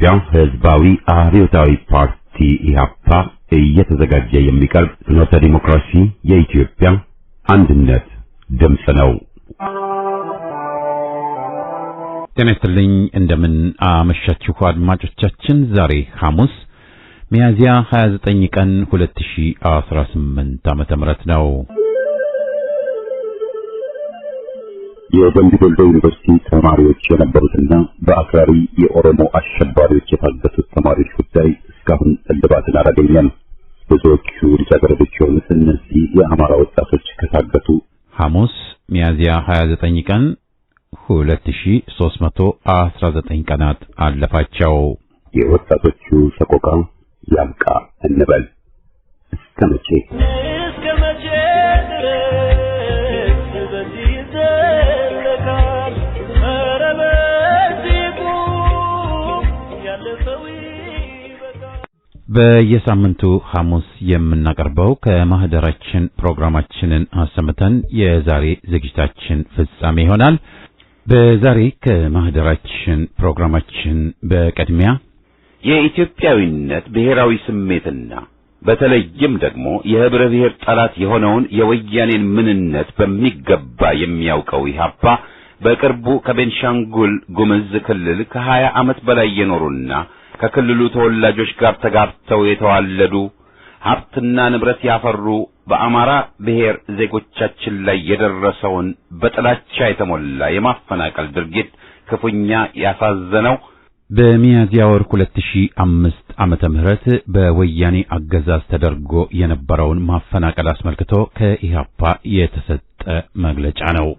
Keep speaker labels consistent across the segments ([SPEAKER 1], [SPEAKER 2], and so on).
[SPEAKER 1] የኢትዮጵያ ሕዝባዊ አብዮታዊ ፓርቲ ኢህአፓ እየተዘጋጀ የሚቀርብ ፍኖተ ዲሞክራሲ የኢትዮጵያ አንድነት ድምፅ ነው። ጤና ይስጥልኝ። እንደምን አመሻችሁ አድማጮቻችን። ዛሬ ሐሙስ ሚያዝያ 29 ቀን 2018 ዓመተ ምህረት ነው። የደምቢ ዶሎ ዩኒቨርሲቲ ተማሪዎች የነበሩትና በአክራሪ የኦሮሞ አሸባሪዎች የታገቱት ተማሪዎች ጉዳይ እስካሁን እልባትን አላገኘም። ብዙዎቹ ልጃገረዶች የሆኑት እነዚህ የአማራ ወጣቶች ከታገቱ ሐሙስ ሚያዝያ 29 ቀን 2319 ቀናት አለፋቸው። የወጣቶቹ ሰቆቃ ያብቃ እንበል። እስከ መቼ በየሳምንቱ ሐሙስ የምናቀርበው ከማህደራችን ፕሮግራማችንን አሰምተን የዛሬ ዝግጅታችን ፍጻሜ ይሆናል። በዛሬ ከማህደራችን ፕሮግራማችን በቅድሚያ
[SPEAKER 2] የኢትዮጵያዊነት ብሔራዊ ስሜትና በተለይም ደግሞ የህብረ ብሔር ጠላት የሆነውን የወያኔን ምንነት በሚገባ የሚያውቀው ኢህአፓ በቅርቡ ከቤንሻንጉል ጉምዝ ክልል ከ20 ዓመት በላይ የኖሩና ከክልሉ ተወላጆች ጋር ተጋብተው የተዋለዱ ሀብትና ንብረት ያፈሩ በአማራ ብሔር ዜጎቻችን ላይ የደረሰውን በጥላቻ የተሞላ የማፈናቀል ድርጊት ክፉኛ ያሳዘነው
[SPEAKER 1] በሚያዝያ ወር 2005 ዓመተ ምህረት በወያኔ አገዛዝ ተደርጎ የነበረውን ማፈናቀል አስመልክቶ ከኢህአፓ የተሰጠ መግለጫ ነው።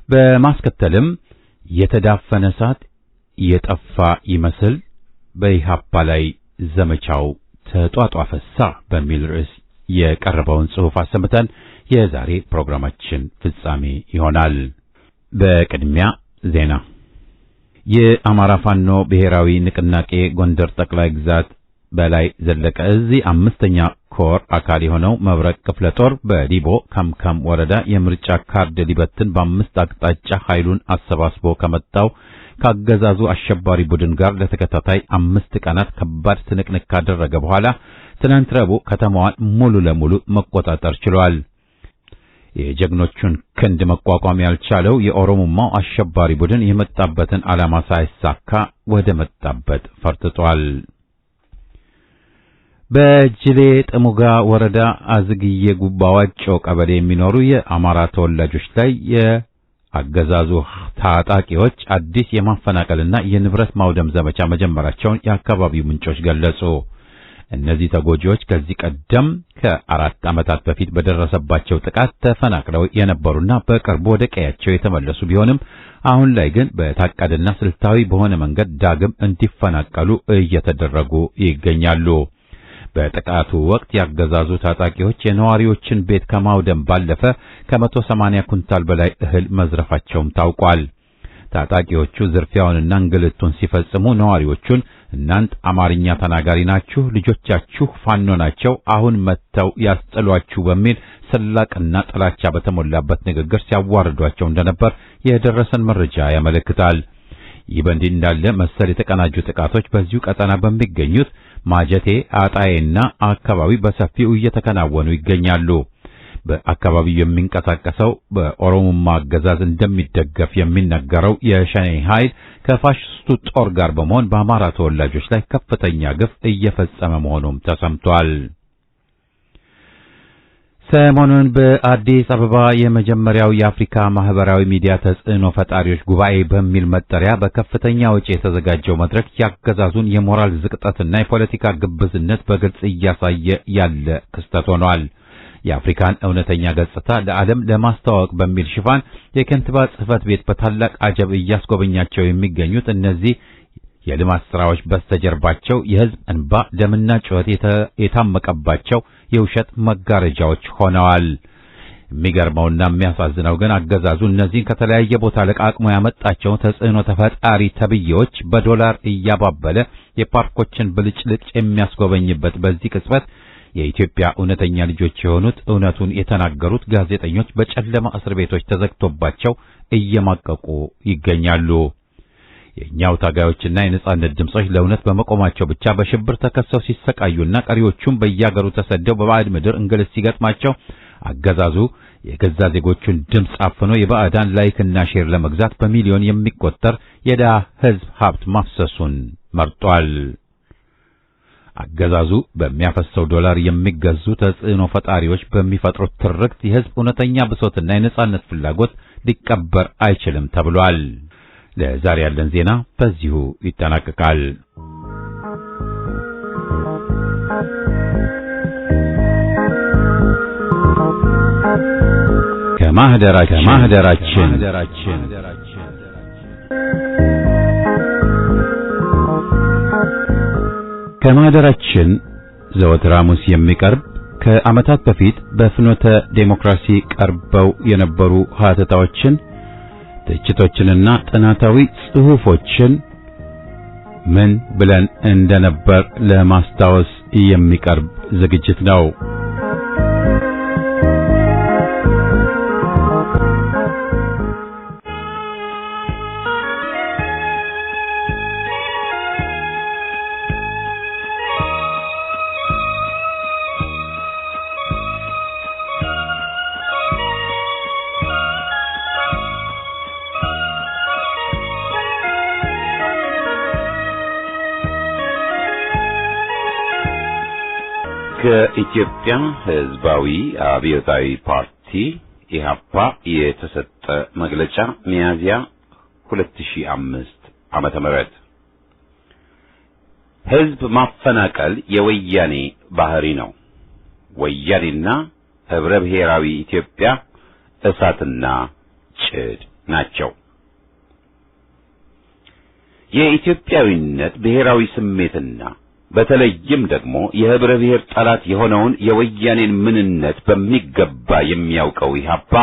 [SPEAKER 1] በማስከተልም የተዳፈነ እሳት የጠፋ ይመስል በኢህአፓ ላይ ዘመቻው ተጧጧፈሳ በሚል ርዕስ የቀረበውን ጽሑፍ አሰምተን የዛሬ ፕሮግራማችን ፍጻሜ ይሆናል። በቅድሚያ ዜና። የአማራ ፋኖ ብሔራዊ ንቅናቄ ጎንደር ጠቅላይ ግዛት በላይ ዘለቀ እዝ 5ኛ ኮር አካል የሆነው መብረቅ ክፍለ ጦር በዲቦ ከምከም ወረዳ የምርጫ ካርድ ሊበትን በ5 አቅጣጫ ኃይሉን አሰባስቦ ከመጣው ካገዛዙ አሸባሪ ቡድን ጋር ለተከታታይ 5 ቀናት ከባድ ትንቅንቅ ካደረገ በኋላ ትናንት ረቡዕ ከተማዋን ሙሉ ለሙሉ መቆጣጠር ችሏል። የጀግኖቹን ክንድ መቋቋም ያልቻለው የኦሮሞማው አሸባሪ ቡድን የመጣበትን ዓላማ ሳይሳካ ወደ መጣበት ፈርጥጧል። በጅሌ ጥሙጋ ወረዳ አዝግዬ ጉባዋጮ ቀበሌ የሚኖሩ የአማራ ተወላጆች ላይ የአገዛዙ ታጣቂዎች አዲስ የማፈናቀልና የንብረት ማውደም ዘመቻ መጀመራቸውን የአካባቢው ምንጮች ገለጹ። እነዚህ ተጎጂዎች ከዚህ ቀደም ከ4 ዓመታት በፊት በደረሰባቸው ጥቃት ተፈናቅለው የነበሩና በቅርቡ ወደ ቀያቸው የተመለሱ ቢሆንም አሁን ላይ ግን በታቀደና ስልታዊ በሆነ መንገድ ዳግም እንዲፈናቀሉ እየተደረጉ ይገኛሉ። በጥቃቱ ወቅት ያገዛዙ ታጣቂዎች የነዋሪዎችን ቤት ከማውደም ባለፈ ከ180 ኩንታል በላይ እህል መዝረፋቸውም ታውቋል። ታጣቂዎቹ ዝርፊያውንና እንግልቱን ሲፈጽሙ ነዋሪዎቹን እናንት አማርኛ ተናጋሪ ናችሁ፣ ልጆቻችሁ ፋኖ ናቸው፣ አሁን መጥተው ያስጥሏችሁ በሚል ስላቅና ጥላቻ በተሞላበት ንግግር ሲያዋርዷቸው እንደነበር የደረሰን መረጃ ያመለክታል። ይህ በእንዲህ እንዳለ መሰል የተቀናጁ ጥቃቶች በዚሁ ቀጠና በሚገኙት ማጀቴ፣ አጣዬና አካባቢ በሰፊው እየተከናወኑ ይገኛሉ። በአካባቢው የሚንቀሳቀሰው በኦሮሞማ አገዛዝ እንደሚደገፍ የሚነገረው የሸኔ ኃይል ከፋሽስቱ ጦር ጋር በመሆን በአማራ ተወላጆች ላይ ከፍተኛ ግፍ እየፈጸመ መሆኑም ተሰምቷል። ሰሞኑን በአዲስ አበባ የመጀመሪያው የአፍሪካ ማህበራዊ ሚዲያ ተጽዕኖ ፈጣሪዎች ጉባኤ በሚል መጠሪያ በከፍተኛ ወጪ የተዘጋጀው መድረክ ያገዛዙን የሞራል ዝቅጠትና የፖለቲካ ግብዝነት በግልጽ እያሳየ ያለ ክስተት ሆኗል። የአፍሪካን እውነተኛ ገጽታ ለዓለም ለማስተዋወቅ በሚል ሽፋን የከንቲባ ጽሕፈት ቤት በታላቅ አጀብ እያስጎበኛቸው የሚገኙት እነዚህ የልማት ስራዎች በስተጀርባቸው የሕዝብ እንባ ደምና ጩኸት የታመቀባቸው የውሸት መጋረጃዎች ሆነዋል። የሚገርመውና የሚያሳዝነው ግን አገዛዙ እነዚህን ከተለያየ ቦታ ለቃቅሞ ያመጣቸውን ተጽዕኖ ተፈጣሪ ተብዬዎች በዶላር እያባበለ የፓርኮችን ብልጭልጭ የሚያስጎበኝበት በዚህ ቅጽበት የኢትዮጵያ እውነተኛ ልጆች የሆኑት እውነቱን የተናገሩት ጋዜጠኞች በጨለማ እስር ቤቶች ተዘግቶባቸው እየማቀቁ ይገኛሉ። የኛው ታጋዮችና የነጻነት ድምጾች ለእውነት በመቆማቸው ብቻ በሽብር ተከሰው ሲሰቃዩና ቀሪዎቹም በየአገሩ ተሰደው በባዕድ ምድር እንግልት ሲገጥማቸው አገዛዙ የገዛ ዜጎቹን ድምጽ አፍኖ የባዕዳን ላይክና ሼር ለመግዛት በሚሊዮን የሚቆጠር የደሃ ሕዝብ ሀብት ማፍሰሱን መርጧል። አገዛዙ በሚያፈሰው ዶላር የሚገዙ ተጽዕኖ ፈጣሪዎች በሚፈጥሩት ትርክት የሕዝብ እውነተኛ ብሶትና የነጻነት ፍላጎት ሊቀበር አይችልም ተብሏል። ለዛሬ ያለን ዜና በዚሁ ይጠናቀቃል። ከማህደራችን ከማህደራችን ዘወትር ሐሙስ የሚቀርብ ከዓመታት በፊት በፍኖተ ዴሞክራሲ ቀርበው የነበሩ ሀተታዎችን ትችቶችንና ጥናታዊ ጽሑፎችን ምን ብለን እንደነበር ለማስታወስ የሚቀርብ ዝግጅት ነው።
[SPEAKER 2] ከኢትዮጵያ ሕዝባዊ አብዮታዊ ፓርቲ ኢህአፓ የተሰጠ መግለጫ ሚያዝያ 2005 ዓመተ ምህረት ሕዝብ ማፈናቀል የወያኔ ባህሪ ነው። ወያኔና ህብረ ብሔራዊ ኢትዮጵያ እሳትና ጭድ ናቸው። የኢትዮጵያዊነት ብሔራዊ ስሜትና በተለይም ደግሞ የህብረ ብሔር ጠላት የሆነውን የወያኔን ምንነት በሚገባ የሚያውቀው ኢህአፓ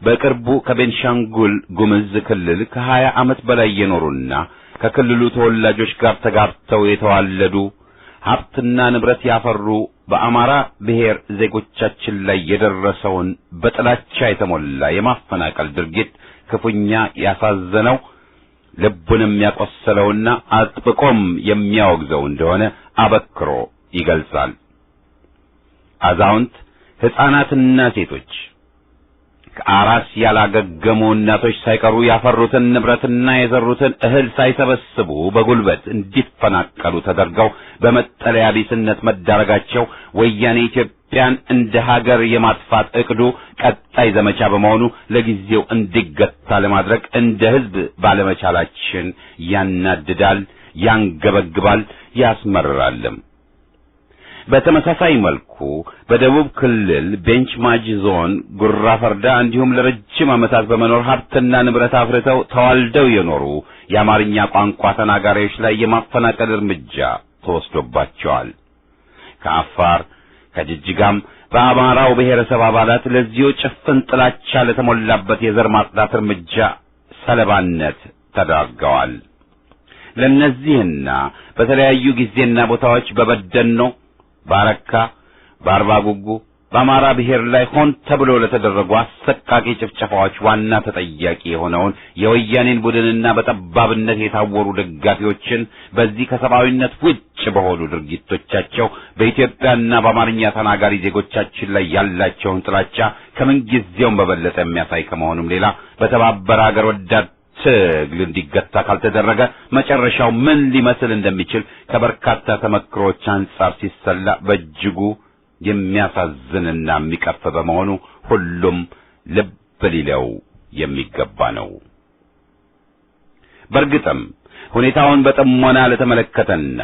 [SPEAKER 2] በቅርቡ ከቤንሻንጉል ጉምዝ ክልል ከ20 ዓመት በላይ የኖሩና ከክልሉ ተወላጆች ጋር ተጋብተው የተዋለዱ ሀብትና ንብረት ያፈሩ በአማራ ብሔር ዜጎቻችን ላይ የደረሰውን በጥላቻ የተሞላ የማፈናቀል ድርጊት ክፉኛ ያሳዘነው ልቡንም ያቆሰለውና አጥብቆም የሚያወግዘው እንደሆነ አበክሮ ይገልጻል። አዛውንት ሕፃናትና ሴቶች ከአራስ ያላገገሙ እናቶች ሳይቀሩ ያፈሩትን ንብረትና የዘሩትን እህል ሳይሰበስቡ በጉልበት እንዲፈናቀሉ ተደርገው በመጠለያ ቢስነት መዳረጋቸው ወያኔ ኢትዮጵያን እንደ ሀገር የማጥፋት ዕቅዱ ቀጣይ ዘመቻ በመሆኑ ለጊዜው እንዲገታ ለማድረግ እንደ ሕዝብ ባለመቻላችን ያናድዳል፣ ያንገበግባል፣ ያስመርራልም። በተመሳሳይ መልኩ በደቡብ ክልል ቤንች ማጂ ዞን ጉራ ፈርዳ እንዲሁም ለረጅም ዓመታት በመኖር ሀብትና ንብረት አፍርተው ተዋልደው የኖሩ የአማርኛ ቋንቋ ተናጋሪዎች ላይ የማፈናቀል እርምጃ ተወስዶባቸዋል። ከአፋር ከጅጅጋም በአማራው ብሔረሰብ አባላት ለዚሁ ጭፍን ጥላቻ ለተሞላበት የዘር ማጽዳት እርምጃ ሰለባነት ተዳርገዋል። ለነዚህና በተለያዩ ጊዜና ቦታዎች በበደኖ ባረካ በአርባ ጉጉ በአማራ ብሔር ላይ ሆን ተብሎ ለተደረጉ አሰቃቂ ጭፍጨፋዎች ዋና ተጠያቂ የሆነውን የወያኔን ቡድንና በጠባብነት የታወሩ ደጋፊዎችን በዚህ ከሰብአዊነት ውጭ በሆኑ ድርጊቶቻቸው በኢትዮጵያና በአማርኛ ተናጋሪ ዜጎቻችን ላይ ያላቸውን ጥላቻ ከምንጊዜውም በበለጠ የሚያሳይ ከመሆኑም ሌላ በተባበረ ሀገር ወዳድ ትግል እንዲገታ ካልተደረገ መጨረሻው ምን ሊመስል እንደሚችል ከበርካታ ተመክሮች አንጻር ሲሰላ በእጅጉ የሚያሳዝንና የሚቀፍ በመሆኑ ሁሉም ልብ ሊለው የሚገባ ነው። በእርግጥም ሁኔታውን በጥሞና ለተመለከተና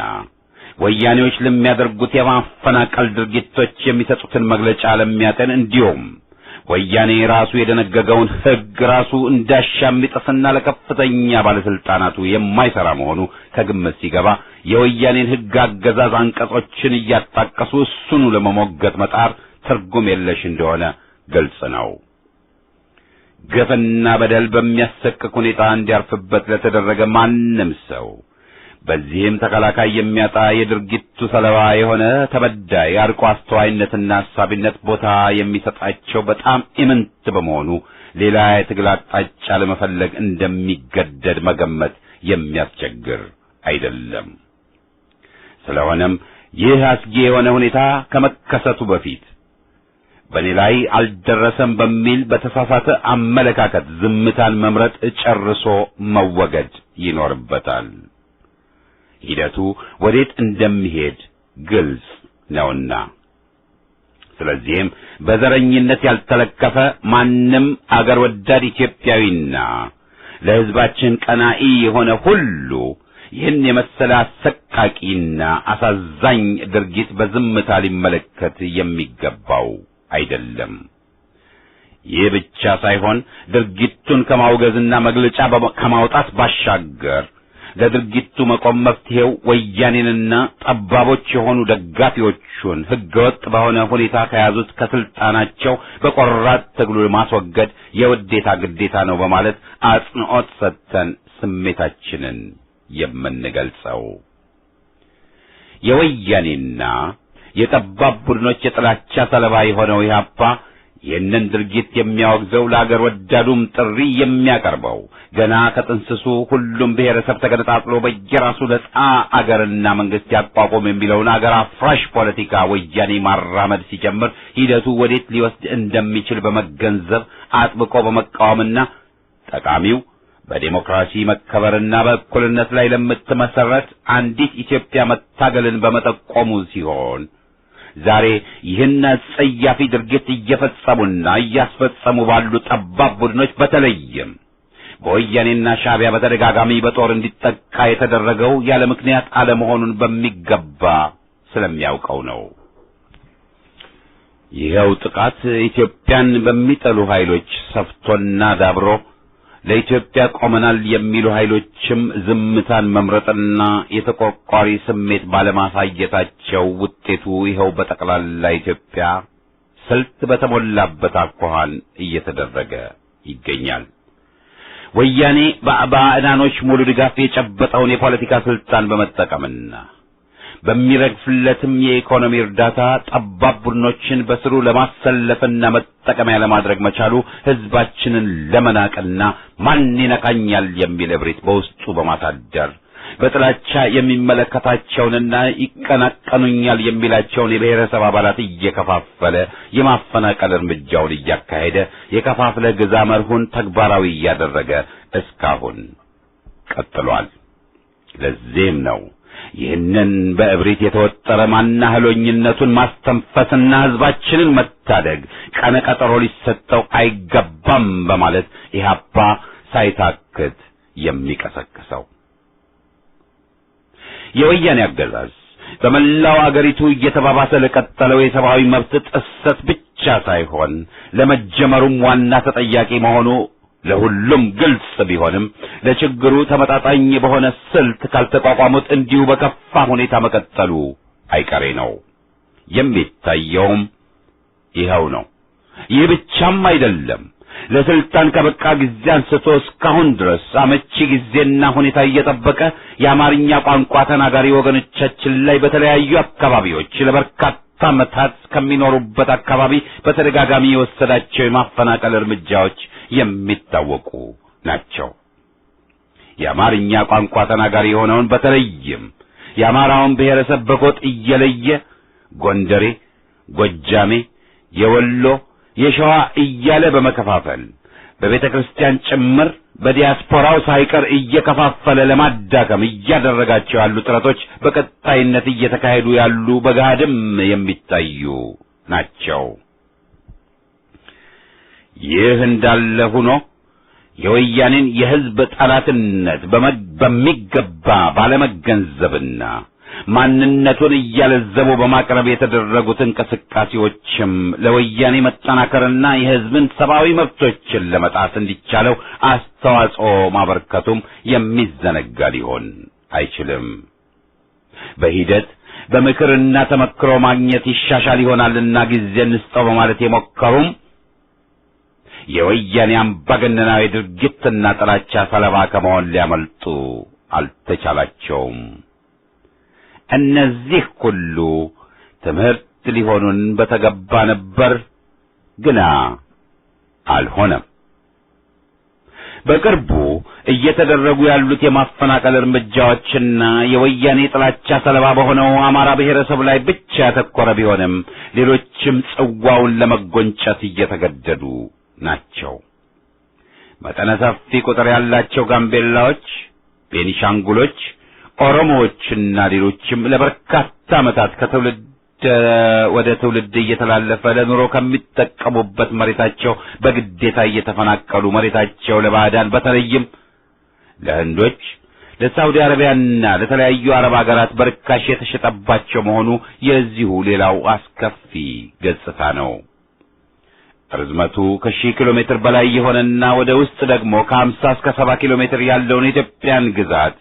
[SPEAKER 2] ወያኔዎች ለሚያደርጉት የማፈናቀል ድርጊቶች የሚሰጡትን መግለጫ ለሚያጠን እንዲሁም ወያኔ ራሱ የደነገገውን ሕግ ራሱ እንዳሻሚጥስና ለከፍተኛ ባለስልጣናቱ የማይሰራ መሆኑ ከግምት ሲገባ የወያኔን ሕግ አገዛዝ አንቀጾችን እያጣቀሱ እሱኑ ለመሞገት መጣር ትርጉም የለሽ እንደሆነ ግልጽ ነው። ግፍና በደል በሚያሰቅቅ ሁኔታ እንዲያርፍበት ለተደረገ ማንም ሰው በዚህም ተከላካይ የሚያጣ የድርጊቱ ሰለባ የሆነ ተበዳይ አርቆ አስተዋይነትና አሳቢነት ቦታ የሚሰጣቸው በጣም ኢምንት በመሆኑ ሌላ የትግል አቅጣጫ ለመፈለግ እንደሚገደድ መገመት የሚያስቸግር አይደለም። ስለሆነም ይህ አስጊ የሆነ ሁኔታ ከመከሰቱ በፊት በኔ ላይ አልደረሰም በሚል በተሳሳተ አመለካከት ዝምታን መምረጥ ጨርሶ መወገድ ይኖርበታል። ሂደቱ ወዴት እንደሚሄድ ግልጽ ነውና። ስለዚህም በዘረኝነት ያልተለከፈ ማንም አገር ወዳድ ኢትዮጵያዊና ለሕዝባችን ቀናኢ የሆነ ሁሉ ይህን የመሰለ አሰቃቂና አሳዛኝ ድርጊት በዝምታ ሊመለከት የሚገባው አይደለም። ይህ ብቻ ሳይሆን ድርጊቱን ከማውገዝና መግለጫ ከማውጣት ባሻገር ለድርጊቱ መቆም መፍትሄው ወያኔንና ጠባቦች የሆኑ ደጋፊዎቹን ሕገወጥ በሆነ ሁኔታ ከያዙት ከስልጣናቸው በቆራጥ ትግሉ ማስወገድ የውዴታ ግዴታ ነው በማለት አጽንዖት ሰጥተን ስሜታችንን የምንገልጸው የወያኔና የጠባብ ቡድኖች የጥላቻ ሰለባ የሆነው ኢህአፓ ይህንን ድርጊት የሚያወግዘው ለአገር ወዳዱም ጥሪ የሚያቀርበው ገና ከጥንስሱ ሁሉም ብሔረሰብ ተገነጣጥሎ በየራሱ ነጻ አገርና መንግስት ያቋቁም የሚለውን አገር አፍራሽ ፖለቲካ ወያኔ ማራመድ ሲጀምር ሂደቱ ወዴት ሊወስድ እንደሚችል በመገንዘብ አጥብቆ በመቃወምና ጠቃሚው በዲሞክራሲ መከበርና በእኩልነት ላይ ለምትመሰረት አንዲት ኢትዮጵያ መታገልን በመጠቆሙ ሲሆን ዛሬ ይህን አጸያፊ ድርጊት እየፈጸሙና እያስፈጸሙ ባሉ ጠባብ ቡድኖች በተለይም በወያኔና ሻዕቢያ በተደጋጋሚ በጦር እንዲጠቃ የተደረገው ያለ ምክንያት አለመሆኑን በሚገባ ስለሚያውቀው ነው። ይኸው ጥቃት ኢትዮጵያን በሚጠሉ ኃይሎች ሰፍቶና ዳብሮ ለኢትዮጵያ ቆመናል የሚሉ ኃይሎችም ዝምታን መምረጥና የተቆርቋሪ ስሜት ባለማሳየታቸው ውጤቱ ይኸው በጠቅላላ ኢትዮጵያ ስልት በተሞላበት አኳኋን እየተደረገ ይገኛል። ወያኔ በባዕዳኖች ሙሉ ድጋፍ የጨበጠውን የፖለቲካ ስልጣን በመጠቀምና በሚረግፍለትም የኢኮኖሚ እርዳታ ጠባብ ቡድኖችን በስሩ ለማሰለፍና መጠቀሚያ ለማድረግ መቻሉ ሕዝባችንን ለመናቅና ማን ይነካኛል የሚል እብሪት በውስጡ በማሳደር በጥላቻ የሚመለከታቸውንና ይቀናቀኑኛል የሚላቸውን የብሔረሰብ አባላት እየከፋፈለ የማፈናቀል እርምጃውን እያካሄደ የከፋፍለ ግዛ መርሁን ተግባራዊ እያደረገ እስካሁን ቀጥሏል። ለዚህም ነው ይህንን በእብሪት የተወጠረ ማናህሎኝነቱን ማስተንፈስና ሕዝባችንን መታደግ ቀነቀጠሮ ሊሰጠው አይገባም በማለት ኢህአፓ ሳይታክት የሚቀሰቅሰው። የወያኔ አገዛዝ በመላው አገሪቱ እየተባባሰ ለቀጠለው የሰብአዊ መብት ጥሰት ብቻ ሳይሆን ለመጀመሩም ዋና ተጠያቂ መሆኑ ለሁሉም ግልጽ ቢሆንም ለችግሩ ተመጣጣኝ በሆነ ስልት ካልተቋቋሙት እንዲሁ በከፋ ሁኔታ መቀጠሉ አይቀሬ ነው። የሚታየውም ይኸው ነው። ይህ ብቻም አይደለም። ለስልጣን ከበቃ ጊዜ አንስቶ እስካሁን ድረስ አመቺ ጊዜና ሁኔታ እየጠበቀ የአማርኛ ቋንቋ ተናጋሪ ወገኖቻችን ላይ በተለያዩ አካባቢዎች ለበርካታ ዓመታት ከሚኖሩበት አካባቢ በተደጋጋሚ የወሰዳቸው የማፈናቀል እርምጃዎች የሚታወቁ ናቸው። የአማርኛ ቋንቋ ተናጋሪ የሆነውን በተለይም የአማራውን ብሔረሰብ በጎጥ እየለየ ጎንደሬ፣ ጎጃሜ፣ የወሎ፣ የሸዋ እያለ በመከፋፈል በቤተ ክርስቲያን ጭምር በዲያስፖራው ሳይቀር እየከፋፈለ ለማዳከም እያደረጋቸው ያሉ ጥረቶች በቀጣይነት እየተካሄዱ ያሉ በጋድም የሚታዩ ናቸው። ይህ እንዳለ ሆኖ የወያኔን የሕዝብ ጠላትነት በሚገባ ባለመገንዘብና ማንነቱን እያለዘቡ በማቅረብ የተደረጉት እንቅስቃሴዎችም ለወያኔ መጠናከርና የሕዝብን ሰብአዊ መብቶችን ለመጣስ እንዲቻለው አስተዋጽኦ ማበርከቱም የሚዘነጋ ሊሆን አይችልም። በሂደት በምክርና ተመክሮ ማግኘት ይሻሻል ይሆናልና ጊዜ እንስጠው በማለት የሞከሩም የወያኔ አምባገነናዊ ድርጊትና ጥላቻ ሰለባ ከመሆን ሊያመልጡ አልተቻላቸውም። እነዚህ ሁሉ ትምህርት ሊሆኑን በተገባ ነበር፣ ግና አልሆነም። በቅርቡ እየተደረጉ ያሉት የማፈናቀል እርምጃዎችና የወያኔ ጥላቻ ሰለባ በሆነው አማራ ብሔረሰብ ላይ ብቻ ያተኮረ ቢሆንም ሌሎችም ጽዋውን ለመጎንጨት እየተገደዱ ናቸው። መጠነ ሰፊ ቁጥር ያላቸው ጋምቤላዎች፣ ቤኒሻንጉሎች፣ ኦሮሞዎችና ሌሎችም ለበርካታ ዓመታት ከትውልድ ወደ ትውልድ እየተላለፈ ለኑሮ ከሚጠቀሙበት መሬታቸው በግዴታ እየተፈናቀሉ መሬታቸው ለባዕዳን በተለይም ለህንዶች፣ ለሳውዲ አረቢያና ለተለያዩ አረብ ሀገራት በርካሽ የተሸጠባቸው መሆኑ የዚሁ ሌላው አስከፊ ገጽታ ነው። ርዝመቱ ከ1000 ኪሎ ሜትር በላይ የሆነና ወደ ውስጥ ደግሞ ከ50 እስከ 70 ኪሎ ሜትር ያለውን የኢትዮጵያን ግዛት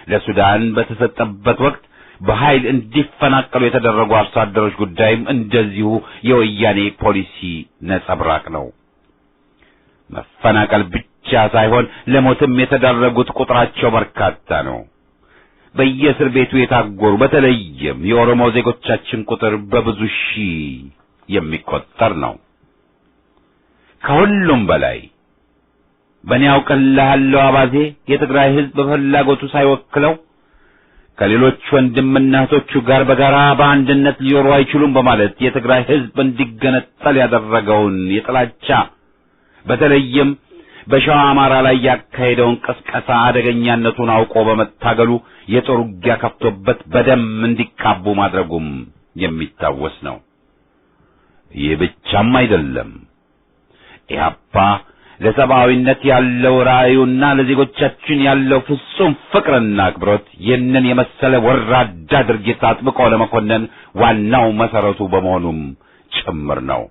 [SPEAKER 2] ለሱዳን በተሰጠበት ወቅት በኃይል እንዲፈናቀሉ የተደረጉ አርሶ አደሮች ጉዳይም እንደዚሁ የወያኔ ፖሊሲ ነጸብራቅ ነው። መፈናቀል ብቻ ሳይሆን ለሞትም የተዳረጉት ቁጥራቸው በርካታ ነው። በየእስር ቤቱ የታጎሩ በተለይም የኦሮሞ ዜጎቻችን ቁጥር በብዙ ሺህ የሚቆጠር ነው። ከሁሉም በላይ በእኔ አውቅልሃለሁ አባዜ የትግራይ ሕዝብ በፍላጎቱ ሳይወክለው ከሌሎች ወንድምና እህቶቹ ጋር በጋራ በአንድነት ሊኖሩ አይችሉም በማለት የትግራይ ሕዝብ እንዲገነጠል ያደረገውን የጥላቻ በተለይም በሸዋ አማራ ላይ ያካሄደውን ቅስቀሳ አደገኛነቱን አውቆ በመታገሉ የጦር ውጊያ ከፍቶበት በደም እንዲቃቡ ማድረጉም የሚታወስ ነው። ይህ ብቻም አይደለም። ኢህአፓ ለሰብአዊነት ያለው ራእዩና ለዜጎቻችን ያለው ፍጹም ፍቅርና አክብሮት ይህንን የመሰለ ወራዳ ድርጊት አጥብቆ ለመኮነን ዋናው መሰረቱ በመሆኑም ጭምር ነው።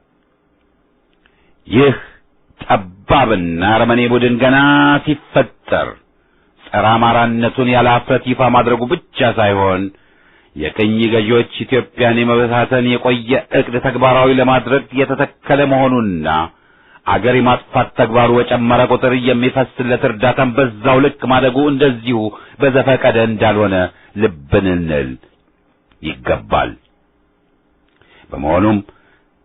[SPEAKER 2] ይህ ጠባብና አረመኔ ቡድን ገና ሲፈጠር ጸረ አማራነቱን ያለ ኀፍረት ይፋ ማድረጉ ብቻ ሳይሆን የቅኝ ገዢዎች ኢትዮጵያን የመበታተን የቆየ ዕቅድ ተግባራዊ ለማድረግ የተተከለ መሆኑና አገር የማጥፋት ተግባሩ በጨመረ ቁጥር የሚፈስለት እርዳታን በዛው ልክ ማደጉ እንደዚሁ በዘፈቀደ እንዳልሆነ ልብ ልንል ይገባል። በመሆኑም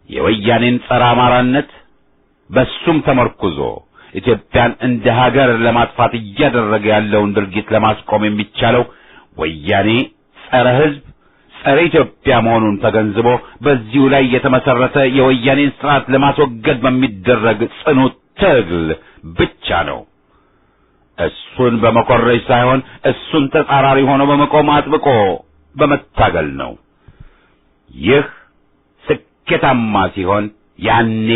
[SPEAKER 2] የወያኔን ጸረ አማራነት በሱም ተመርኩዞ ኢትዮጵያን እንደ ሀገር ለማጥፋት እያደረገ ያለውን ድርጊት ለማስቆም የሚቻለው ወያኔ ጸረ ሕዝብ ጸረ ኢትዮጵያ መሆኑን ተገንዝቦ በዚሁ ላይ የተመሰረተ የወያኔን ስርዓት ለማስወገድ በሚደረግ ጽኑ ትግል ብቻ ነው። እሱን በመኮረጅ ሳይሆን እሱን ተጻራሪ ሆኖ በመቆም አጥብቆ በመታገል ነው። ይህ ስኬታማ ሲሆን ያኔ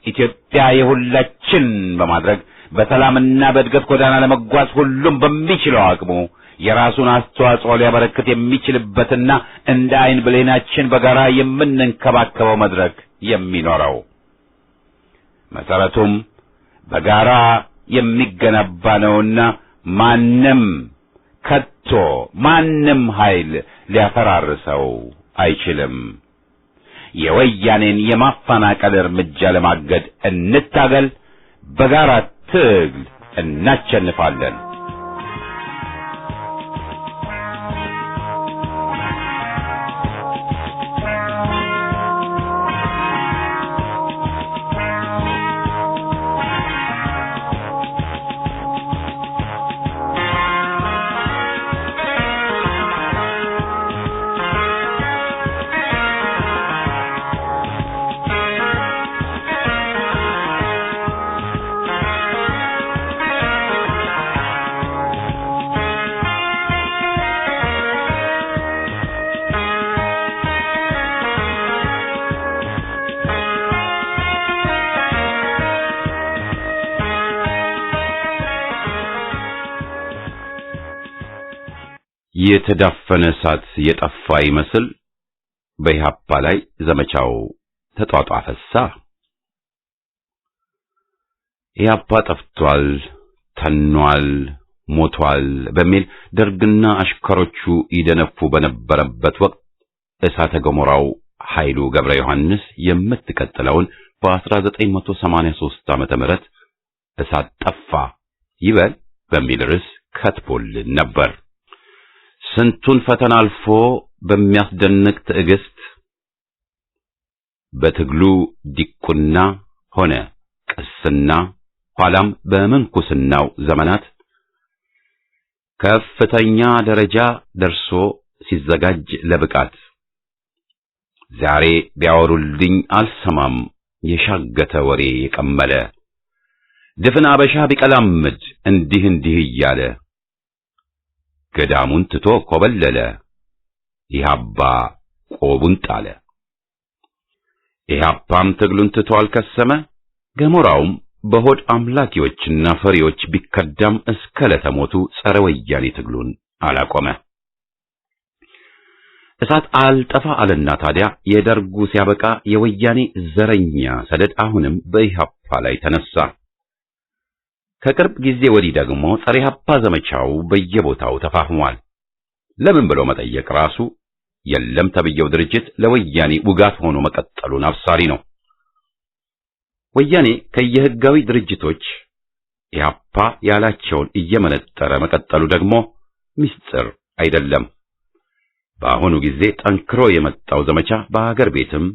[SPEAKER 2] ኢትዮጵያ የሁላችን በማድረግ በሰላምና በእድገት ጎዳና ለመጓዝ ሁሉም በሚችለው አቅሙ የራሱን አስተዋጽኦ ሊያበረክት የሚችልበትና እንደ ዓይን ብሌናችን በጋራ የምንንከባከበው መድረክ የሚኖረው መሰረቱም በጋራ የሚገነባ ነውና ማንም ኃይል ሊያፈራርሰው አይችልም። የወያኔን የማፈናቀል እርምጃ ለማገድ እንታገል። በጋራ ትግል እናሸንፋለን። የተዳፈነ እሳት የጠፋ ይመስል በኢህአፓ ላይ ዘመቻው ተጧጧፈሳ። ኢህአፓ ጠፍቷል፣ ተኗል፣ ሞቷል በሚል ደርግና አሽከሮቹ ይደነፉ በነበረበት ወቅት እሳተ ገሞራው ኃይሉ ገብረ ዮሐንስ የምትቀጥለውን በ1983 ዓመተ ምህረት እሳት ጠፋ ይበል በሚል ርዕስ ከትቦልን ነበር። ስንቱን ፈተና አልፎ በሚያስደንቅ ትዕግስት በትግሉ ዲቁና ሆነ ቅስና ኋላም በመንኩስናው ዘመናት ከፍተኛ ደረጃ ደርሶ ሲዘጋጅ ለብቃት ዛሬ ቢያወሩልኝ አልሰማም የሻገተ ወሬ የቀመለ ድፍን አበሻ ቢቀላምድ እንዲህ እያለ ገዳሙን ትቶ ኮበለለ ኢህአፓ ቆቡን ጣለ። ኢህአፓም ትግሉን ትቶ አልከሰመ ገሞራውም በሆድ አምላኪዎችና ፈሪዎች ቢከዳም እስከ ለተሞቱ ጸረ ወያኔ ትግሉን አላቆመ። እሳት አልጠፋ አለና ታዲያ የደርጉ ሲያበቃ የወያኔ ዘረኛ ሰደድ አሁንም በኢህአፓ ላይ ተነሳ። ከቅርብ ጊዜ ወዲህ ደግሞ ጸረ ኢህአፓ ዘመቻው በየቦታው ተፋፍሟል። ለምን ብሎ መጠየቅ ራሱ የለም ተብየው ድርጅት ለወያኔ ውጋት ሆኖ መቀጠሉን አብሳሪ ነው። ወያኔ ከየህጋዊ ድርጅቶች ኢህአፓ ያላቸውን እየመነጠረ መቀጠሉ ደግሞ ምስጢር አይደለም። በአሁኑ ጊዜ ጠንክሮ የመጣው ዘመቻ በአገር ቤትም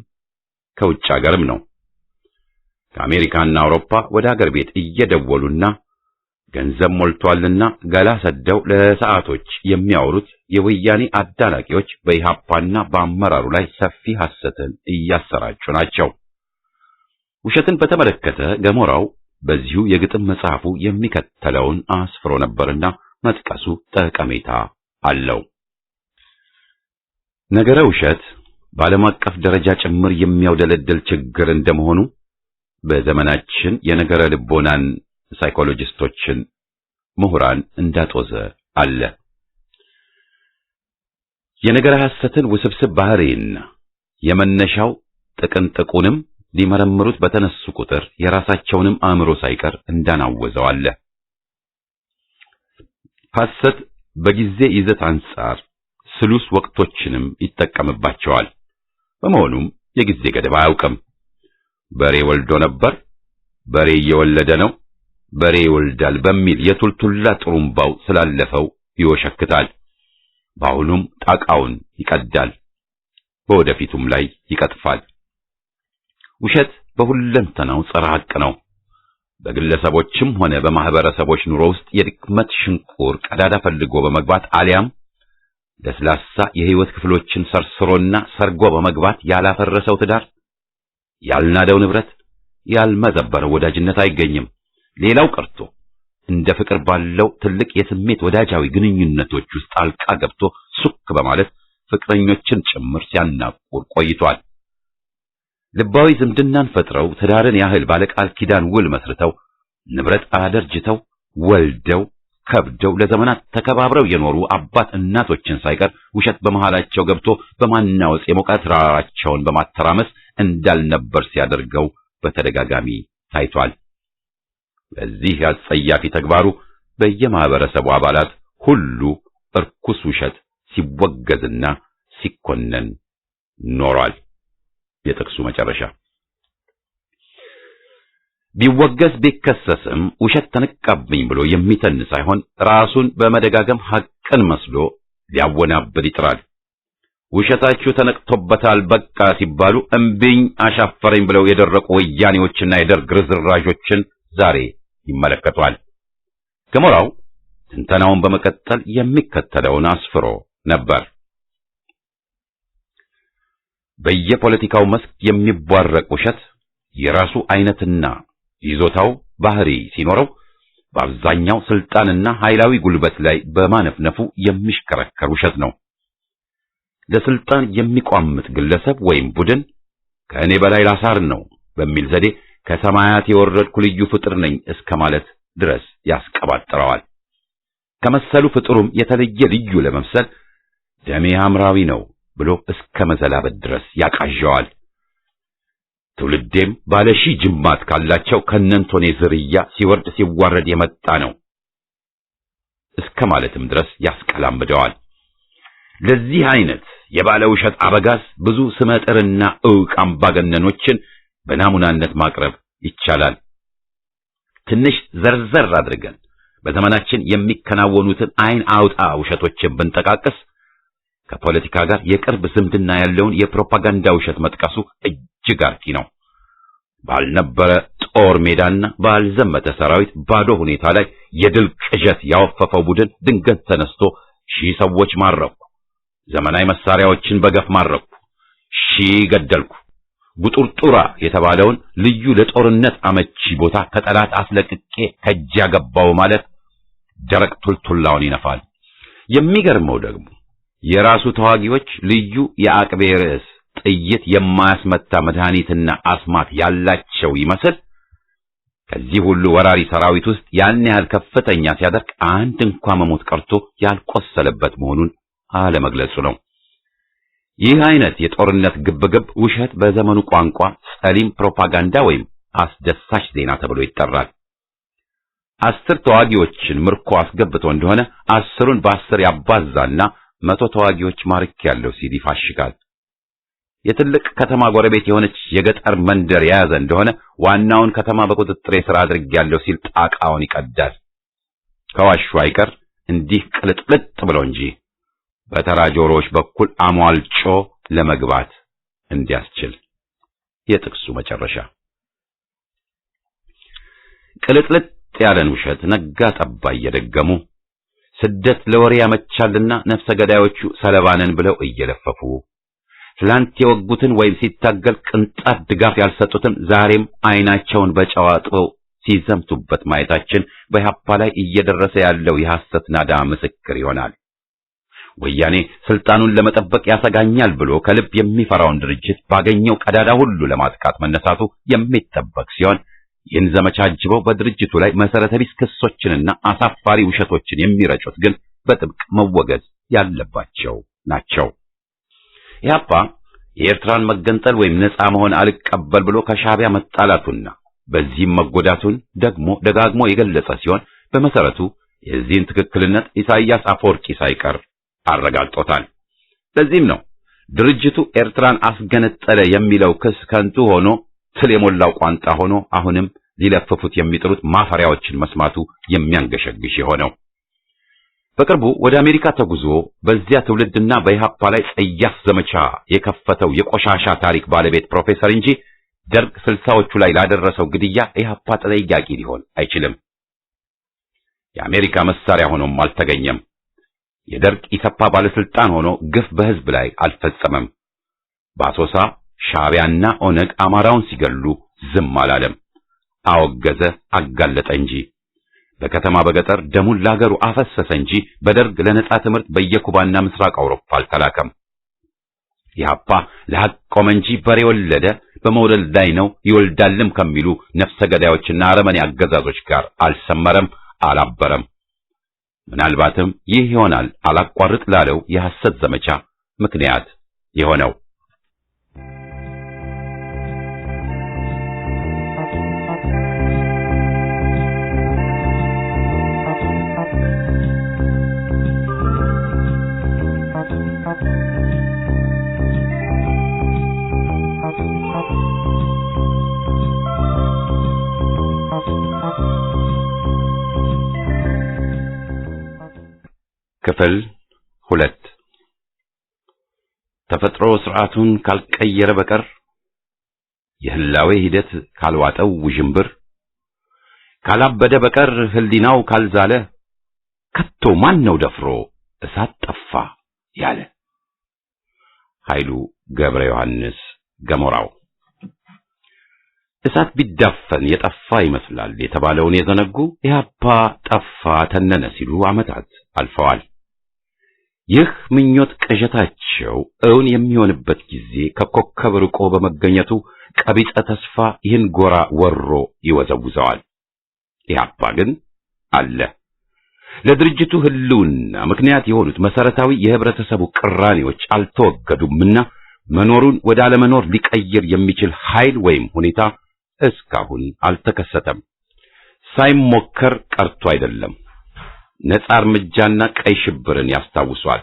[SPEAKER 2] ከውጭ አገርም ነው። ከአሜሪካና አውሮፓ ወደ አገር ቤት እየደወሉና ገንዘብ ሞልቷልና ገላ ሰደው ለሰዓቶች የሚያወሩት የወያኔ አዳናቂዎች በኢህአፓና በአመራሩ ላይ ሰፊ ሐሰትን እያሰራጩ ናቸው። ውሸትን በተመለከተ ገሞራው በዚሁ የግጥም መጽሐፉ የሚከተለውን አስፍሮ ነበርና መጥቀሱ ጠቀሜታ አለው። ነገረ ውሸት በዓለም አቀፍ ደረጃ ጭምር የሚያውደለድል ችግር እንደመሆኑ በዘመናችን የነገረ ልቦናን ሳይኮሎጂስቶችን ምሁራን እንዳጦዘ አለ። የነገረ ሐሰትን ውስብስብ ባህሪና የመነሻው ጥቅንጥቁንም ሊመረምሩት በተነሱ ቁጥር የራሳቸውንም አእምሮ ሳይቀር እንዳናወዘው አለ። ሐሰት በጊዜ ይዘት አንጻር ስሉስ ወቅቶችንም ይጠቀምባቸዋል። በመሆኑም የጊዜ ገደብ አያውቅም። በሬ ወልዶ ነበር፣ በሬ እየወለደ ነው፣ በሬ ይወልዳል በሚል የቱልቱላ ጥሩምባው ስላለፈው ይወሸክታል። በአሁኑም ጣቃውን ይቀዳል፣ በወደፊቱም ላይ ይቀጥፋል። ውሸት በሁለንተናው ጸረ ሐቅ ነው። በግለሰቦችም ሆነ በማህበረሰቦች ኑሮ ውስጥ የድክመት ሽንቁር ቀዳዳ ፈልጎ በመግባት አሊያም ለስላሳ የህይወት ክፍሎችን ሰርስሮና ሰርጎ በመግባት ያላፈረሰው ትዳር፣ ያልናደው ንብረት፣ ያልመዘበረው ወዳጅነት አይገኝም። ሌላው ቀርቶ እንደ ፍቅር ባለው ትልቅ የስሜት ወዳጃዊ ግንኙነቶች ውስጥ ጣልቃ ገብቶ ሱክ በማለት ፍቅረኞችን ጭምር ሲያናቁር ቆይቷል። ልባዊ ዝምድናን ፈጥረው ትዳርን ያህል ባለቃል ኪዳን ውል መስርተው ንብረት አደርጅተው ወልደው ከብደው ለዘመናት ተከባብረው የኖሩ አባት እናቶችን ሳይቀር ውሸት በመሃላቸው ገብቶ በማናወጽ የሞቃት ራራቸውን በማተራመስ እንዳልነበር ሲያደርገው በተደጋጋሚ ታይቷል። በዚህ አጸያፊ ተግባሩ በየማህበረሰቡ አባላት ሁሉ እርኩስ ውሸት ሲወገዝና ሲኮነን ኖሯል። የጥቅሱ መጨረሻ ቢወገዝ ቢከሰስም ውሸት ተነቃብኝ ብሎ የሚተን ሳይሆን ራሱን በመደጋገም ሐቅን መስሎ ሊያወናብድ ይጥራል። ውሸታችሁ ተነቅቶበታል በቃ ሲባሉ እምቢኝ አሻፈረኝ ብለው የደረቁ ወያኔዎችና የደርግ ርዝራዦችን ዛሬ ይመለከቷል። ገሞራው ትንተናውን በመቀጠል የሚከተለውን አስፍሮ ነበር። በየፖለቲካው መስክ የሚቧረቅ ውሸት የራሱ አይነትና ይዞታው ባህሪ ሲኖረው በአብዛኛው ስልጣንና ኃይላዊ ጉልበት ላይ በማነፍነፉ የሚሽከረከር ውሸት ነው። ለስልጣን የሚቋምጥ ግለሰብ ወይም ቡድን ከእኔ በላይ ላሳር ነው በሚል ዘዴ ከሰማያት የወረድኩ ልዩ ፍጥር ነኝ እስከ ማለት ድረስ ያስቀባጥረዋል። ከመሰሉ ፍጥሩም የተለየ ልዩ ለመምሰል ደሜ ሐምራዊ ነው ብሎ እስከ መዘላበት ድረስ ያቃዣዋል። ትውልዴም ባለሺ ጅማት ካላቸው ከነንቶኔ ዝርያ ሲወርድ ሲዋረድ የመጣ ነው እስከ ማለትም ድረስ ያስቀላምደዋል። ለዚህ አይነት የባለ ውሸት አበጋዝ ብዙ ስመጥርና ዕውቅ አምባገነኖችን በናሙናነት ማቅረብ ይቻላል። ትንሽ ዘርዘር አድርገን በዘመናችን የሚከናወኑትን አይን አውጣ ውሸቶችን ብንጠቃቅስ ከፖለቲካ ጋር የቅርብ ዝምድና ያለውን የፕሮፓጋንዳ ውሸት መጥቀሱ እጅግ አርኪ ነው። ባልነበረ ጦር ሜዳና ባልዘመተ ሰራዊት ባዶ ሁኔታ ላይ የድል ቅዠት ያወፈፈው ቡድን ድንገት ተነስቶ 1000 ሰዎች ማረኩ፣ ዘመናዊ መሳሪያዎችን በገፍ ማረኩ፣ 1000 ገደልኩ፣ ጉጡርጡራ የተባለውን ልዩ ለጦርነት አመቺ ቦታ ከጠላት አስለቅቄ ከእጅ ያገባው ማለት ደረቅ ቱልቱላውን ይነፋል። የሚገርመው ደግሞ የራሱ ተዋጊዎች ልዩ የአቅቤ ርዕስ ጥይት የማያስመታ መድኃኒትና አስማት ያላቸው ይመስል ከዚህ ሁሉ ወራሪ ሰራዊት ውስጥ ያን ያህል ከፍተኛ ሲያደርግ አንድ እንኳን መሞት ቀርቶ ያልቆሰለበት መሆኑን አለመግለጹ ነው። ይህ አይነት የጦርነት ግብግብ ውሸት በዘመኑ ቋንቋ ጸሊም ፕሮፓጋንዳ ወይም አስደሳች ዜና ተብሎ ይጠራል። 10 ተዋጊዎችን ምርኮ አስገብቶ እንደሆነ 10ን በ10 ያባዛና 100 ተዋጊዎች ማርክ ያለው ሲል ይፋሽጋል። የትልቅ ከተማ ጎረቤት የሆነች የገጠር መንደር የያዘ እንደሆነ ዋናውን ከተማ በቁጥጥር ስር አድርጌያለሁ ሲል ጣቃውን ይቀዳል። ከዋሹ አይቀር እንዲህ ቅልጥልጥ ብሎ እንጂ በተራ ጆሮዎች በኩል አሟልጮ ለመግባት እንዲያስችል። የጥቅሱ መጨረሻ ቅልጥልጥ ያለን ውሸት ነጋ ጠባ እየደገሙ ስደት ለወሬ ያመቻልና ነፍሰ ገዳዮቹ ሰለባንን ብለው እየለፈፉ ትላንት የወጉትን ወይም ሲታገል ቅንጣት ድጋፍ ያልሰጡትን ዛሬም አይናቸውን በጨው አጥበው ሲዘምቱበት ማየታችን በኢህአፓ ላይ እየደረሰ ያለው የሐሰት ናዳ ምስክር ይሆናል። ወያኔ ስልጣኑን ለመጠበቅ ያሰጋኛል ብሎ ከልብ የሚፈራውን ድርጅት ባገኘው ቀዳዳ ሁሉ ለማጥቃት መነሳቱ የሚጠበቅ ሲሆን ይህን ዘመቻ አጅበው በድርጅቱ ላይ መሰረተ ቢስ ክሶችንና አሳፋሪ ውሸቶችን የሚረጩት ግን በጥብቅ መወገዝ ያለባቸው ናቸው። ኢህአፓ የኤርትራን መገንጠል ወይም ነፃ መሆን አልቀበል ብሎ ከሻዕቢያ መጣላቱና በዚህም መጎዳቱን ደግሞ ደጋግሞ የገለጸ ሲሆን በመሰረቱ የዚህን ትክክልነት ኢሳይያስ አፈወርቂ ሳይቀር አረጋግጦታል። ለዚህም ነው ድርጅቱ ኤርትራን አስገነጠለ የሚለው ክስ ከንቱ ሆኖ ትል የሞላው ቋንጣ ሆኖ አሁንም ሊለፍፉት የሚጥሩት ማፈሪያዎችን መስማቱ የሚያንገሸግሽ የሆነው። በቅርቡ ወደ አሜሪካ ተጉዞ በዚያ ትውልድና በኢህአፓ ላይ ጸያፍ ዘመቻ የከፈተው የቆሻሻ ታሪክ ባለቤት ፕሮፌሰር እንጂ ደርግ 60ዎቹ ላይ ላደረሰው ግድያ ኢህአፓ ተጠያቂ ሊሆን አይችልም። የአሜሪካ መሳሪያ ሆኖም አልተገኘም። የደርግ ኢሰፓ ባለስልጣን ሆኖ ግፍ በህዝብ ላይ አልፈጸመም። በአሶሳ ሻዕቢያና ኦነግ አማራውን ሲገሉ ዝም አላለም። አወገዘ፣ አጋለጠ እንጂ በከተማ በገጠር ደሙን ለሀገሩ አፈሰሰ እንጂ በደርግ ለነጻ ትምህርት በየኩባና ምስራቅ አውሮፓ አልተላከም። ኢህአፓ ለሐቅ ቆመ እንጂ በሬ ወለደ፣ በመውለድ ላይ ነው ይወልዳልም ከሚሉ ነፍሰ ገዳዮችና አረመኔ አገዛዞች ጋር አልሰመረም፣ አላበረም። ምናልባትም ይህ ይሆናል አላቋርጥ ላለው የሐሰት ዘመቻ ምክንያት የሆነው። ክፍል 2 ተፈጥሮ ስርዓቱን ካልቀየረ በቀር የህላዌ ሂደት ካልዋጠው ውዥንብር ካላበደ በቀር ህሊናው ካልዛለ ከቶ ማን ነው ደፍሮ እሳት ጠፋ ያለ? ኃይሉ ገብረ ዮሐንስ ገሞራው። እሳት ቢዳፈን የጠፋ ይመስላል የተባለውን የዘነጉ ኢህአፓ ጠፋ ተነነ ሲሉ ዓመታት አልፈዋል። ይህ ምኞት ቅዠታቸው እውን የሚሆንበት ጊዜ ከኮከብ ርቆ በመገኘቱ ቀቢጸ ተስፋ ይህን ጎራ ወሮ ይወዘውዘዋል። ኢህአፓ ግን አለ። ለድርጅቱ ህልውና ምክንያት የሆኑት መሰረታዊ የህብረተሰቡ ቅራኔዎች አልተወገዱምና መኖሩን ወደ አለመኖር ሊቀይር የሚችል ኃይል ወይም ሁኔታ እስካሁን አልተከሰተም። ሳይሞከር ቀርቶ አይደለም። ነጻ እርምጃና ቀይ ሽብርን ያስታውሷል።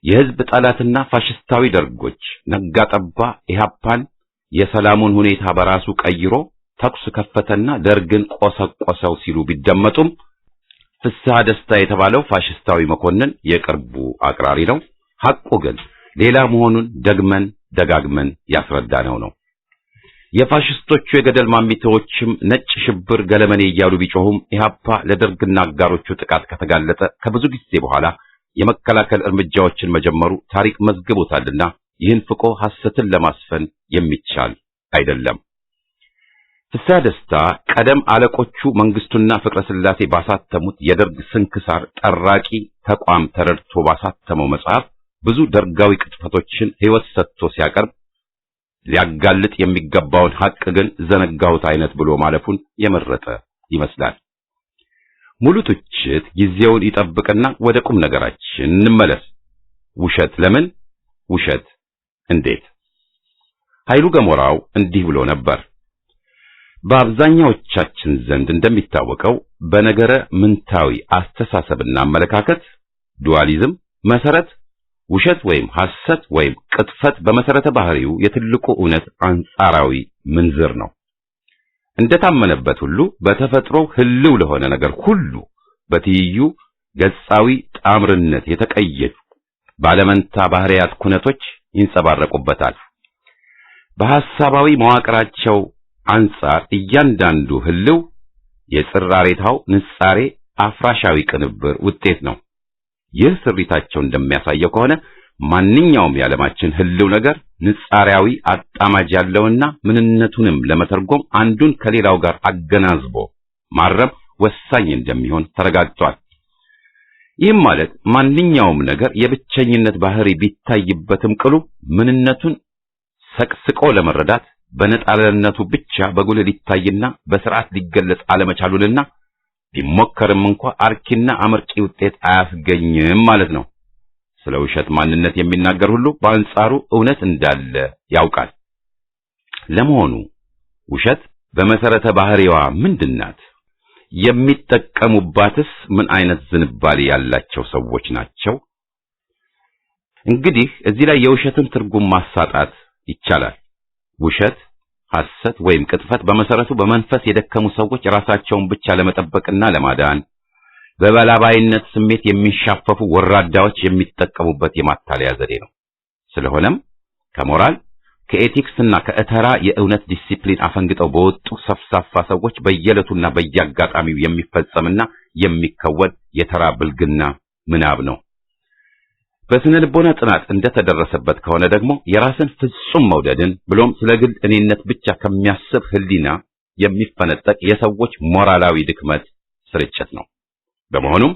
[SPEAKER 2] የህዝብ ጠላትና ፋሽስታዊ ደርጎች ነጋጠባ ኢህአፓን የሰላሙን ሁኔታ በራሱ ቀይሮ ተኩስ ከፈተና ደርግን ቆሰቆሰው ሲሉ ቢደመጡም ፍስሐ ደስታ የተባለው ፋሽስታዊ መኮንን የቅርቡ አቅራሪ ነው። ሐቁ ግን ሌላ መሆኑን ደግመን ደጋግመን ያስረዳነው ነው። የፋሽስቶቹ የገደል ማሚቶዎችም ነጭ ሽብር ገለመኔ እያሉ ቢጮሁም ኢህአፓ ለደርግና አጋሮቹ ጥቃት ከተጋለጠ ከብዙ ጊዜ በኋላ የመከላከል እርምጃዎችን መጀመሩ ታሪክ መዝግቦታልና ይህን ፍቆ ሐሰትን ለማስፈን የሚቻል አይደለም። ፍስሐ ደስታ ቀደም አለቆቹ መንግስቱና ፍቅረ ስላሴ ባሳተሙት የደርግ ስንክሳር ጠራቂ ተቋም ተረድቶ ባሳተመው መጽሐፍ ብዙ ደርጋዊ ቅጥፈቶችን ሕይወት ሰጥቶ ሲያቀርብ ሊያጋልጥ የሚገባውን ሐቅ ግን ዘነጋሁት አይነት ብሎ ማለፉን የመረጠ ይመስላል። ሙሉ ትችት ጊዜውን ይጠብቅና ወደ ቁም ነገራችን እንመለስ። ውሸት ለምን? ውሸት እንዴት? ኃይሉ ገሞራው እንዲህ ብሎ ነበር። በአብዛኛዎቻችን ዘንድ እንደሚታወቀው በነገረ ምንታዊ አስተሳሰብና አመለካከት ዱዋሊዝም መሰረት ውሸት ወይም ሐሰት ወይም ቅጥፈት በመሰረተ ባህሪው የትልቁ እውነት አንጻራዊ ምንዝር ነው። እንደታመነበት ሁሉ በተፈጥሮ ህልው ለሆነ ነገር ሁሉ በትይዩ ገጻዊ ጣምርነት የተቀየጡ ባለመንታ ባህሪያት ኩነቶች ይንጸባረቁበታል። በሐሳባዊ መዋቅራቸው አንጻር እያንዳንዱ ህልው የጽራሬታው ንጻሬ አፍራሻዊ ቅንብር ውጤት ነው። ይህ ስሪታቸው እንደሚያሳየው ከሆነ ማንኛውም የዓለማችን ህልው ነገር ንጻሪያዊ አጣማጅ ያለውና ምንነቱንም ለመተርጎም አንዱን ከሌላው ጋር አገናዝቦ ማረም ወሳኝ እንደሚሆን ተረጋግጧል። ይህም ማለት ማንኛውም ነገር የብቸኝነት ባህሪ ቢታይበትም ቅሉ ምንነቱን ሰቅስቆ ለመረዳት በነጣለነቱ ብቻ በጉልህ ሊታይና በስርዓት ሊገለጽ አለመቻሉንና ቢሞከርም እንኳ አርኪና አመርቂ ውጤት አያስገኝም ማለት ነው። ስለ ውሸት ማንነት የሚናገር ሁሉ በአንጻሩ እውነት እንዳለ ያውቃል። ለመሆኑ ውሸት በመሰረተ ባህሪዋ ምንድናት? የሚጠቀሙባትስ ምን አይነት ዝንባሌ ያላቸው ሰዎች ናቸው? እንግዲህ እዚህ ላይ የውሸትን ትርጉም ማሳጣት ይቻላል። ውሸት፣ ሐሰት ወይም ቅጥፈት በመሰረቱ በመንፈስ የደከሙ ሰዎች ራሳቸውን ብቻ ለመጠበቅና ለማዳን በበላባይነት ስሜት የሚሻፈፉ ወራዳዎች የሚጠቀሙበት የማታለያ ዘዴ ነው። ስለሆነም ከሞራል ከኤቲክስና ከእተራ የእውነት ዲሲፕሊን አፈንግጠው በወጡ ሰፍሳፋ ሰዎች በየዕለቱና በየአጋጣሚው የሚፈጸምና የሚከወን የተራ ብልግና ምናብ ነው። በስነ ልቦና ጥናት እንደተደረሰበት ከሆነ ደግሞ የራስን ፍጹም መውደድን ብሎም ስለ ግል እኔነት ብቻ ከሚያስብ ህሊና የሚፈነጠቅ የሰዎች ሞራላዊ ድክመት ስርጭት ነው። በመሆኑም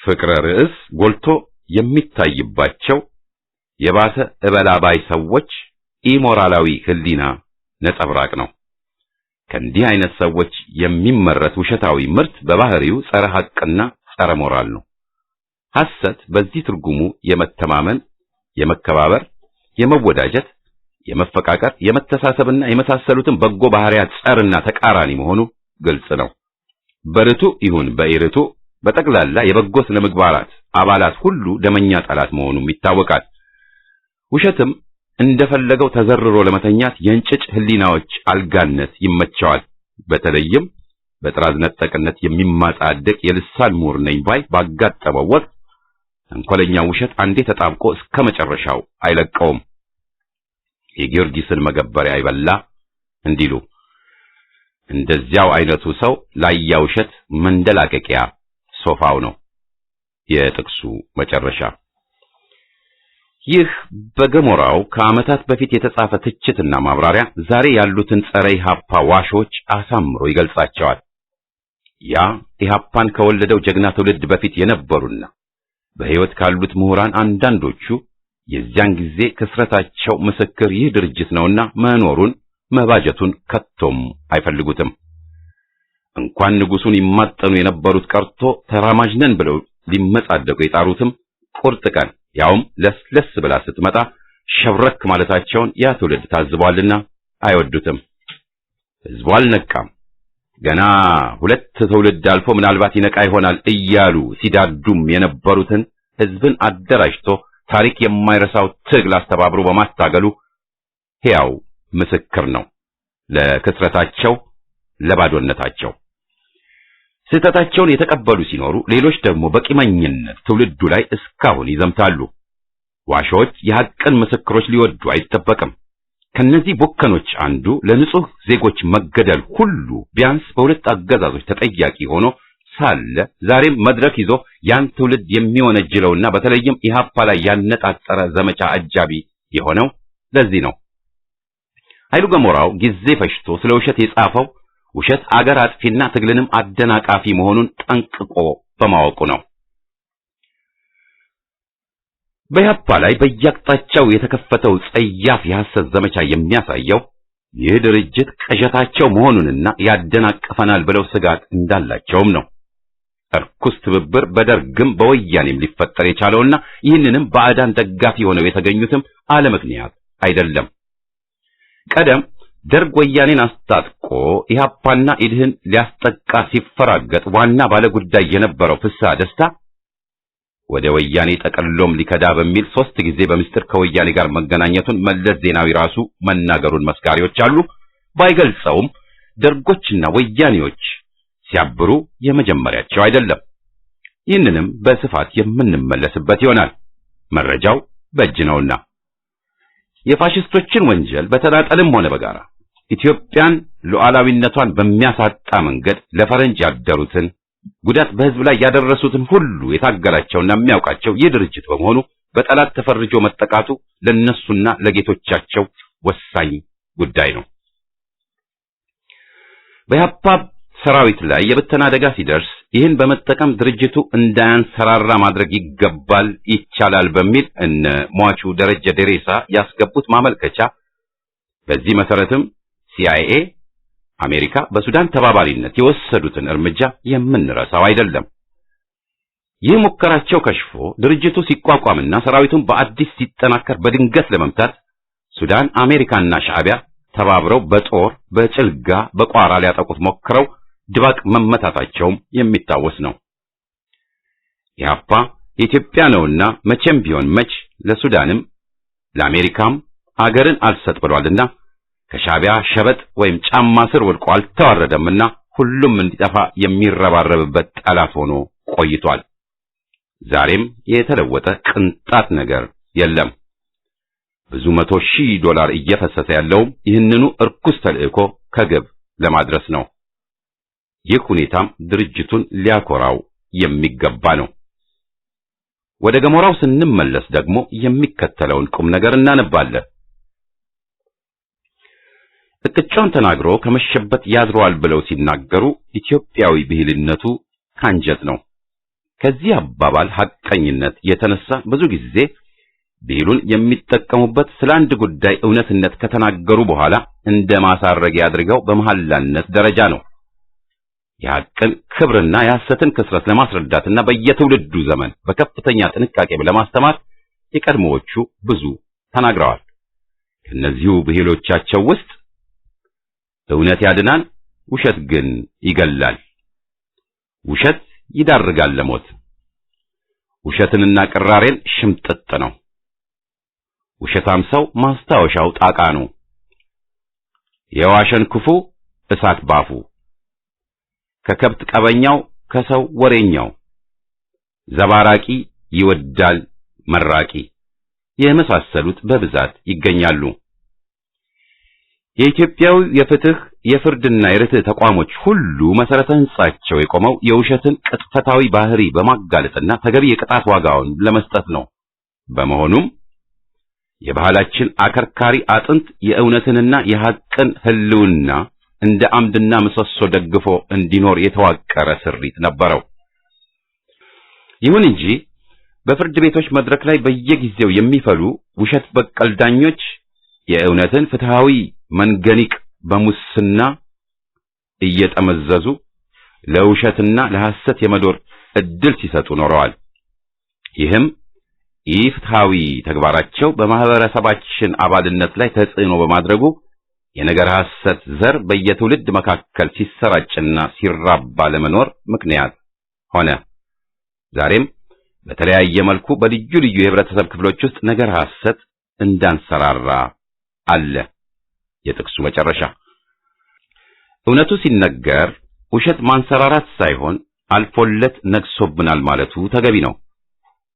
[SPEAKER 2] ፍቅረ ርዕስ ጎልቶ የሚታይባቸው የባሰ እበላባይ ሰዎች ኢሞራላዊ ህሊና ነጸብራቅ ነው። ከእንዲህ አይነት ሰዎች የሚመረት ውሸታዊ ምርት በባህሪው ጸረ ሐቅና ጸረ ሞራል ነው። ሐሰት በዚህ ትርጉሙ የመተማመን፣ የመከባበር፣ የመወዳጀት፣ የመፈቃቀር፣ የመተሳሰብና የመሳሰሉትን በጎ ባህሪያት ጸርና ተቃራኒ መሆኑ ግልጽ ነው። በርቱ ይሁን በኢርቱ በጠቅላላ የበጎ ስነ ምግባራት አባላት ሁሉ ደመኛ ጠላት መሆኑም ይታወቃል። ውሸትም እንደፈለገው ተዘርሮ ለመተኛት የእንጭጭ ህሊናዎች አልጋነት ይመቸዋል። በተለይም በጥራዝ ነጠቅነት የሚማጻደቅ የልሳን ምሁር ነኝ ባይ ባጋጠመው ወቅት ተንኮለኛው ውሸት አንዴ ተጣብቆ እስከ መጨረሻው አይለቀውም። የጊዮርጊስን መገበሪያ ይበላ እንዲሉ እንደዚያው አይነቱ ሰው ላያ ውሸት መንደላቀቂያ ሶፋው ነው። የጥቅሱ መጨረሻ። ይህ በገሞራው ከዓመታት በፊት የተጻፈ ትችትና ማብራሪያ ዛሬ ያሉትን ጸረ ኢህአፓ ዋሾች አሳምሮ ይገልጻቸዋል። ያ ኢህአፓን ከወለደው ጀግና ትውልድ በፊት የነበሩና በሕይወት ካሉት ምሁራን አንዳንዶቹ የዚያን ጊዜ ክስረታቸው ምስክር ይህ ድርጅት ነውና መኖሩን መባጀቱን ከቶም አይፈልጉትም። እንኳን ንጉሱን ይማጠኑ የነበሩት ቀርቶ ተራማጅ ነን ብለው ሊመጻደቁ የጣሩትም ቁርጥ ቀን ያውም ለስለስ ብላ ስትመጣ ሸብረክ ማለታቸውን ያ ትውልድ ታዝቧልና አይወዱትም። ሕዝቡ አልነቃም። ገና ሁለት ትውልድ አልፎ ምናልባት ይነቃ ይሆናል እያሉ ሲዳዱም የነበሩትን ሕዝብን አደራጅቶ ታሪክ የማይረሳው ትግል አስተባብሮ በማታገሉ ሕያው ምስክር ነው ለክስረታቸው፣ ለባዶነታቸው። ስህተታቸውን የተቀበሉ ሲኖሩ፣ ሌሎች ደግሞ በቂመኝነት ትውልዱ ላይ እስካሁን ይዘምታሉ። ዋሾች የሐቅን ምስክሮች ሊወዱ አይጠበቅም። ከነዚህ ቦከኖች አንዱ ለንጹህ ዜጎች መገደል ሁሉ ቢያንስ በሁለት አገዛዞች ተጠያቂ ሆኖ ሳለ ዛሬም መድረክ ይዞ ያን ትውልድ የሚወነጅለውና በተለይም ኢህአፓ ላይ ያነጣጠረ ዘመቻ አጃቢ የሆነው ለዚህ ነው። ኃይሉ ገሞራው ጊዜ ፈጅቶ ስለ ውሸት የጻፈው ውሸት አገር አጥፊና ትግልንም አደናቃፊ መሆኑን ጠንቅቆ በማወቁ ነው። በኢህአፓ ላይ በየአቅጣጫው የተከፈተው ጸያፍ የሐሰት ዘመቻ የሚያሳየው ይህ ድርጅት ቅዠታቸው መሆኑንና ያደናቅፈናል ብለው ስጋት እንዳላቸውም ነው። እርኩስ ትብብር በደርግም በወያኔም ሊፈጠር የቻለውና ይህንንም ባዕዳን ደጋፊ ሆነው የተገኙትም አለ ምክንያት አይደለም። ቀደም ደርግ ወያኔን አስታጥቆ ኢህአፓና ኢድህን ሊያስጠቃ ሲፈራገጥ ዋና ባለጉዳይ የነበረው ፍስሐ ደስታ ወደ ወያኔ ጠቅልሎም ሊከዳ በሚል 3 ጊዜ በምስጢር ከወያኔ ጋር መገናኘቱን መለስ ዜናዊ ራሱ መናገሩን መስካሪዎች አሉ። ባይገልጸውም ደርጎችና ወያኔዎች ሲያብሩ የመጀመሪያቸው አይደለም። ይህንንም በስፋት የምንመለስበት ይሆናል። መረጃው በእጅ ነውና የፋሽስቶችን ወንጀል በተናጠልም ሆነ በጋራ ኢትዮጵያን ሉዓላዊነቷን በሚያሳጣ መንገድ ለፈረንጅ ያደሩትን ጉዳት በህዝብ ላይ ያደረሱትን ሁሉ የታገላቸውና የሚያውቃቸው ይህ ድርጅት በመሆኑ በጠላት ተፈርጆ መጠቃቱ ለነሱና ለጌቶቻቸው ወሳኝ ጉዳይ ነው። በኢህአፓ ሰራዊት ላይ የብተና አደጋ ሲደርስ ይህን በመጠቀም ድርጅቱ እንዳያንሰራራ ማድረግ ይገባል፣ ይቻላል በሚል እነ ሟቹ ደረጀ ደሬሳ ያስገቡት ማመልከቻ በዚህ መሰረትም CIA አሜሪካ በሱዳን ተባባሪነት የወሰዱትን እርምጃ የምንረሳው አይደለም። ይህ ሙከራቸው ከሽፎ ድርጅቱ ሲቋቋምና ሰራዊቱን በአዲስ ሲጠናከር በድንገት ለመምታት ሱዳን አሜሪካና ሻዕቢያ ተባብረው በጦር በጭልጋ በቋራ ሊያጠቁት ሞክረው ድባቅ መመታታቸውም የሚታወስ ነው። ኢህአፓ የኢትዮጵያ ነውና መቼም ቢሆን መች ለሱዳንም ለአሜሪካም አገርን አልሰጥ ብሏልና ከሻዕቢያ ሸበጥ ወይም ጫማ ስር ወድቆ አልተዋረደምና ሁሉም እንዲጠፋ የሚረባረብበት ጠላት ሆኖ ቆይቷል። ዛሬም የተለወጠ ቅንጣት ነገር የለም። ብዙ $100,000 እየፈሰሰ ያለው ይህንኑ እርኩስ ተልእኮ ከግብ ለማድረስ ነው። ይህ ሁኔታም ድርጅቱን ሊያኮራው የሚገባ ነው። ወደ ገሞራው ስንመለስ ደግሞ የሚከተለውን ቁም ነገር እናነባለን። እቅጫውን ተናግሮ ከመሸበት ያድረዋል ብለው ሲናገሩ ኢትዮጵያዊ ብሂልነቱ ካንጀት ነው። ከዚህ አባባል ሐቀኝነት የተነሳ ብዙ ጊዜ ብሂሉን የሚጠቀሙበት ስለ አንድ ጉዳይ እውነትነት ከተናገሩ በኋላ እንደ ማሳረጊያ አድርገው በመሐላነት ደረጃ ነው። የሐቅን ክብርና የሐሰትን ክስረት ለማስረዳትና በየትውልዱ ዘመን በከፍተኛ ጥንቃቄ ለማስተማር የቀድሞዎቹ ብዙ ተናግረዋል። ከነዚሁ ብሂሎቻቸው ውስጥ እውነት ያድናል፣ ውሸት ግን ይገላል፣ ውሸት ይዳርጋል ለሞት፣ ውሸትንና ቅራሬን ሽምጥጥ ነው፣ ውሸታም ሰው ማስታወሻው ጣቃ ነው፣ የዋሸን ክፉ እሳት ባፉ፣ ከከብት ቀበኛው ከሰው ወሬኛው፣ ዘባራቂ ይወዳል መራቂ የመሳሰሉት በብዛት ይገኛሉ። የኢትዮጵያው የፍትህ የፍርድና የርትዕ ተቋሞች ሁሉ መሰረተ ህንጻቸው የቆመው የውሸትን ቅጥፈታዊ ባህሪ በማጋለጥና ተገቢ የቅጣት ዋጋውን ለመስጠት ነው። በመሆኑም የባህላችን አከርካሪ አጥንት የእውነትንና የሐቅን ህልውና እንደ አምድና ምሰሶ ደግፎ እንዲኖር የተዋቀረ ስሪት ነበረው። ይሁን እንጂ በፍርድ ቤቶች መድረክ ላይ በየጊዜው የሚፈሉ ውሸት በቀል ዳኞች የእውነትን ፍትሃዊ መንገኒቅ በሙስና እየጠመዘዙ ለውሸትና ለሐሰት የመዶር እድል ሲሰጡ ኖረዋል። ይህም ኢፍትሃዊ ተግባራቸው በማህበረሰባችን አባልነት ላይ ተጽዕኖ በማድረጉ የነገር ሐሰት ዘር በየትውልድ መካከል ሲሰራጭና ሲራባ ለመኖር ምክንያት ሆነ። ዛሬም በተለያየ መልኩ በልዩ ልዩ የህብረተሰብ ክፍሎች ውስጥ ነገር ሐሰት እንዳንሰራራ አለ። የጥቅሱ መጨረሻ እውነቱ ሲነገር ውሸት ማንሰራራት ሳይሆን አልፎለት ነግሶብናል ማለቱ ተገቢ ነው።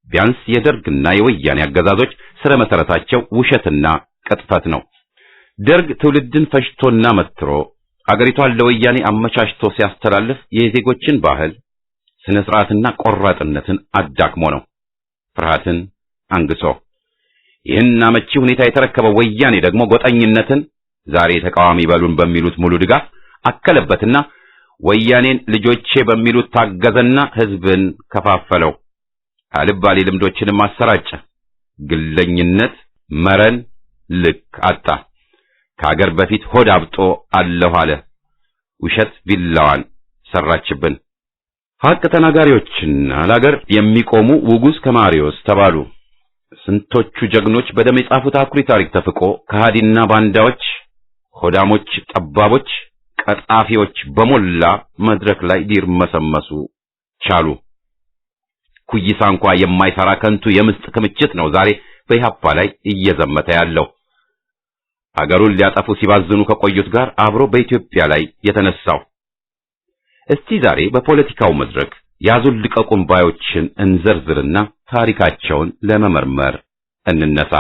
[SPEAKER 2] ቢያንስ የደርግና የወያኔ አገዛዞች ስረ መሰረታቸው ውሸትና ቅጥፈት ነው። ደርግ ትውልድን ፈጅቶና መትሮ አገሪቷን ለወያኔ አመቻችቶ ሲያስተላልፍ የዜጎችን ባህል፣ ስነ ስርዓትና ቆራጥነትን አዳክሞ ነው፣ ፍርሃትን አንግሶ። ይህን አመቺ ሁኔታ የተረከበው ወያኔ ደግሞ ጎጠኝነትን ዛሬ ተቃዋሚ በሉን በሚሉት ሙሉ ድጋፍ አከለበትና ወያኔን ልጆቼ በሚሉት ታገዘና ህዝብን ከፋፈለው። አልባሌ ልምዶችንም አሰራጨ። ግለኝነት መረን ልክ አጣ። ከአገር በፊት ሆድ አብጦ አለሁ አለ። ውሸት ቢላዋን ሰራችብን። ሐቅ ተናጋሪዎችና ለአገር የሚቆሙ ውጉዝ ከማሪዎስ ተባሉ። ስንቶቹ ጀግኖች በደም የጻፉት አኩሪ ታሪክ ተፍቆ ከሃዲና ባንዳዎች፣ ሆዳሞች፣ ጠባቦች፣ ቀጣፊዎች በሞላ መድረክ ላይ ሊርመሰመሱ ቻሉ። ኩይሳ እንኳ የማይሰራ ከንቱ የምስጥ ክምችት ነው ዛሬ በኢህአፓ ላይ እየዘመተ ያለው። አገሩን ሊያጠፉ ሲባዝኑ ከቆዩት ጋር አብሮ በኢትዮጵያ ላይ የተነሳው። እስቲ ዛሬ በፖለቲካው መድረክ ያዙን ልቀቁን ባዮችን እንዘርዝርና ታሪካቸውን ለመመርመር እንነሳ።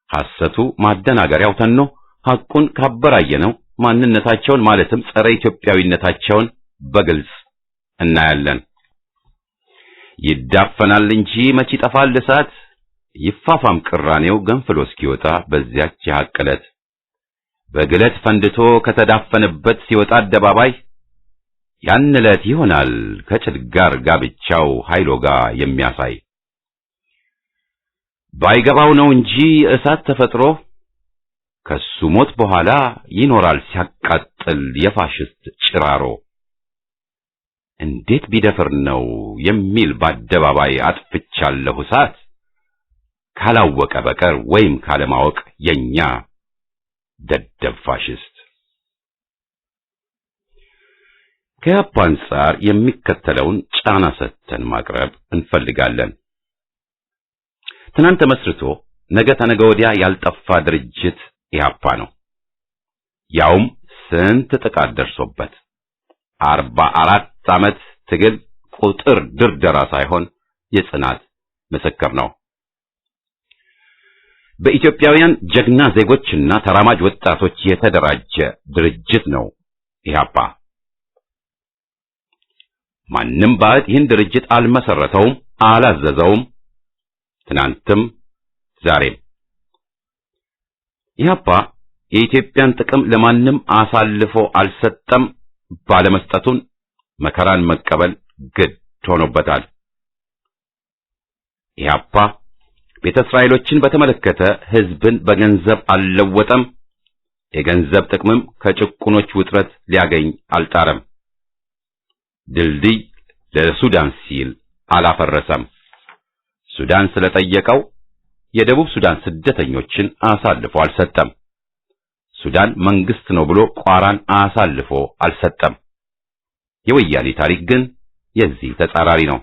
[SPEAKER 2] ሐሰቱ ማደናገሪያው ተኖ ሐቁን ካበራየነው ማንነታቸውን ማለትም ጸረ ኢትዮጵያዊነታቸውን በግልጽ እናያለን። ይዳፈናል እንጂ መች ይጠፋል እሳት፣ ይፋፋም ቅራኔው ገንፍሎ እስኪወጣ በዚያች የሐቅ ዕለት። በግለት ፈንድቶ ከተዳፈነበት ሲወጣ አደባባይ ያን ዕለት ይሆናል ከጭድ ጋር ጋብቻው ኃይሎ ጋር የሚያሳይ። ባይገባው ነው እንጂ እሳት ተፈጥሮ ከሱ ሞት በኋላ ይኖራል ሲያቃጥል የፋሽስት ጭራሮ። እንዴት ቢደፍር ነው የሚል በአደባባይ አጥፍቻለሁ እሳት፣ ካላወቀ በቀር ወይም ካለማወቅ የኛ ደደብ ፋሽስት። ከኢህአፓ አንጻር የሚከተለውን ጫና ሰጥተን ማቅረብ እንፈልጋለን። ትናንት መስርቶ ነገ ተነገ ወዲያ ያልጠፋ ድርጅት ኢህአፓ ነው። ያውም ስንት ጥቃት ደርሶበት 44 ዓመት ትግል ቁጥር ድርደራ ሳይሆን የጽናት ምስክር ነው። በኢትዮጵያውያን ጀግና ዜጎችና ተራማጅ ወጣቶች የተደራጀ ድርጅት ነው ኢህአፓ። ማንም ባዕድ ይህን ድርጅት አልመሰረተውም፣ አላዘዘውም። ትናንትም ዛሬም ኢህአፓ የኢትዮጵያን ጥቅም ለማንም አሳልፎ አልሰጠም። ባለመስጠቱን መከራን መቀበል ግድ ሆኖበታል። ኢህአፓ ቤተ እስራኤሎችን በተመለከተ ህዝብን በገንዘብ አልለወጠም። የገንዘብ ጥቅምም ከጭቁኖች ውጥረት ሊያገኝ አልጣረም። ድልድይ ለሱዳን ሲል አላፈረሰም። ሱዳን ስለጠየቀው የደቡብ ሱዳን ስደተኞችን አሳልፎ አልሰጠም። ሱዳን መንግስት ነው ብሎ ቋራን አሳልፎ አልሰጠም። የወያኔ ታሪክ ግን የዚህ ተጻራሪ ነው።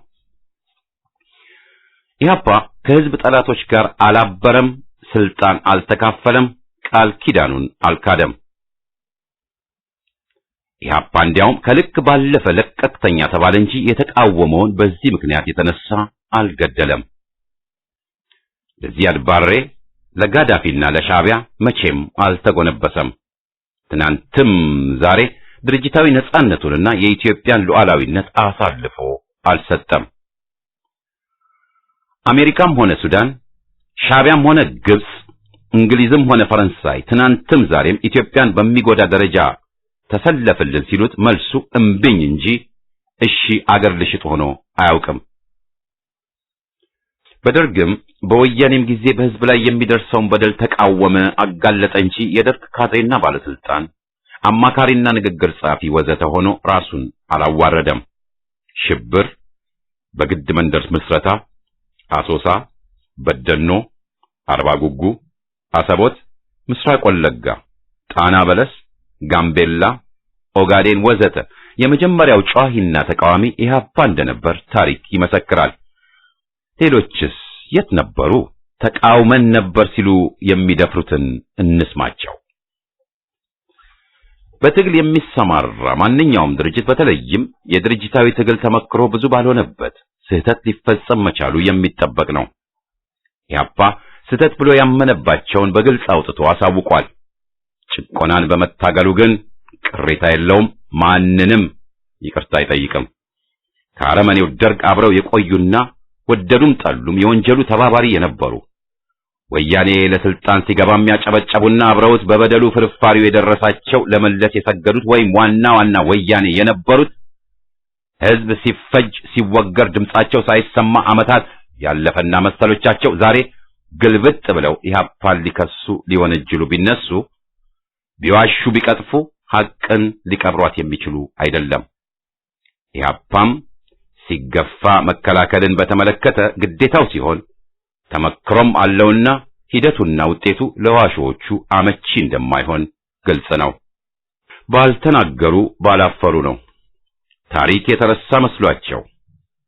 [SPEAKER 2] ኢህአፓ ከህዝብ ጠላቶች ጋር አላበረም፣ ስልጣን አልተካፈለም፣ ቃል ኪዳኑን አልካደም። ኢህአፓ እንዲያውም ከልክ ባለፈ ለቀቅተኛ ተባለ እንጂ የተቃወመውን በዚህ ምክንያት የተነሳ አልገደለም። ለዚያድ ባሬ ለጋዳፊና ለሻዕቢያ መቼም አልተጎነበሰም። ትናንትም ዛሬ ድርጅታዊ ነጻነቱንና የኢትዮጵያን ሉዓላዊነት አሳልፎ አልሰጠም። አሜሪካም ሆነ ሱዳን፣ ሻዕቢያም ሆነ ግብጽ፣ እንግሊዝም ሆነ ፈረንሳይ ትናንትም ዛሬም ኢትዮጵያን በሚጎዳ ደረጃ ተሰለፍልን ሲሉት መልሱ እምብኝ እንጂ እሺ አገር ልሽጥ ሆኖ አያውቅም። በደርግም በወያኔም ጊዜ በህዝብ ላይ የሚደርሰውን በደል ተቃወመ፣ አጋለጠ እንጂ የደርግ ካድሬና ባለስልጣን አማካሪና ንግግር ጻፊ ወዘተ ሆኖ ራሱን አላዋረደም። ሽብር፣ በግድ መንደር ምስረታ፣ አሶሳ፣ በደኖ፣ አርባ ጉጉ፣ አሰቦት፣ ምስራቅ ወለጋ፣ ጣና በለስ፣ ጋምቤላ፣ ኦጋዴን ወዘተ የመጀመሪያው ጨዋሂና ተቃዋሚ ኢህአፓ እንደነበር ታሪክ ይመሰክራል። ሌሎችስ የት ነበሩ? ተቃውመን ነበር ሲሉ የሚደፍሩትን እንስማቸው። በትግል የሚሰማራ ማንኛውም ድርጅት በተለይም የድርጅታዊ ትግል ተመክሮ ብዙ ባልሆነበት ስህተት ሊፈጸም መቻሉ የሚጠበቅ ነው። ኢህአፓ ስህተት ብሎ ያመነባቸውን በግልጽ አውጥቶ አሳውቋል። ጭቆናን በመታገሉ ግን ቅሬታ የለውም፣ ማንንም ይቅርታ አይጠይቅም። ከአረመኔው ደርግ አብረው የቆዩና ወደዱም ጠሉም የወንጀሉ ተባባሪ የነበሩ ወያኔ ለስልጣን ሲገባ የሚያጨበጨቡና አብረውት በበደሉ ፍርፋሪው የደረሳቸው ለመለስ የሰገዱት ወይም ዋና ወያኔ የነበሩት ሕዝብ ሲፈጅ ሲወገር ድምጻቸው ሳይሰማ ዓመታት ያለፈና መሰሎቻቸው ዛሬ ግልብጥ ብለው ኢህአፓን ሊከሱ ሊወነጅሉ ቢነሱ ቢዋሹ ቢቀጥፉ ሐቅን ሊቀብሯት የሚችሉ አይደለም። ኢህአፓም ሲገፋ መከላከልን በተመለከተ ግዴታው ሲሆን ተመክሮም አለውና ሂደቱና ውጤቱ ለዋሾቹ አመቺ እንደማይሆን ግልጽ ነው። ባልተናገሩ ባላፈሩ ነው። ታሪክ የተረሳ መስሏቸው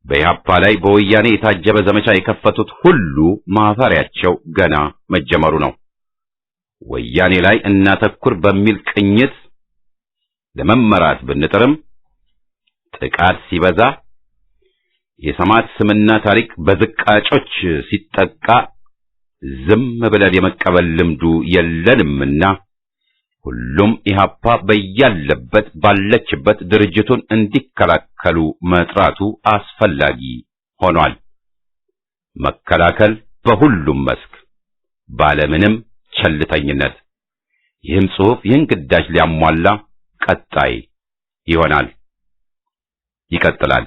[SPEAKER 2] በኢህአፓ ላይ በወያኔ የታጀበ ዘመቻ የከፈቱት ሁሉ ማፈሪያቸው ገና መጀመሩ ነው። ወያኔ ላይ እናተኩር በሚል ቅኝት ለመመራት ብንጥርም ጥቃት ሲበዛ የሰማዕት ስምና ታሪክ በዝቃጮች ሲጠቃ ዝም ብለን የመቀበል ልምዱ የለንምና ሁሉም ኢህአፓ በያለበት ባለችበት ድርጅቱን እንዲከላከሉ መጥራቱ አስፈላጊ ሆኗል። መከላከል በሁሉም መስክ ባለምንም ቸልተኝነት። ይህም ጽሑፍ ይህን ግዳጅ ሊያሟላ ቀጣይ ይሆናል። ይቀጥላል።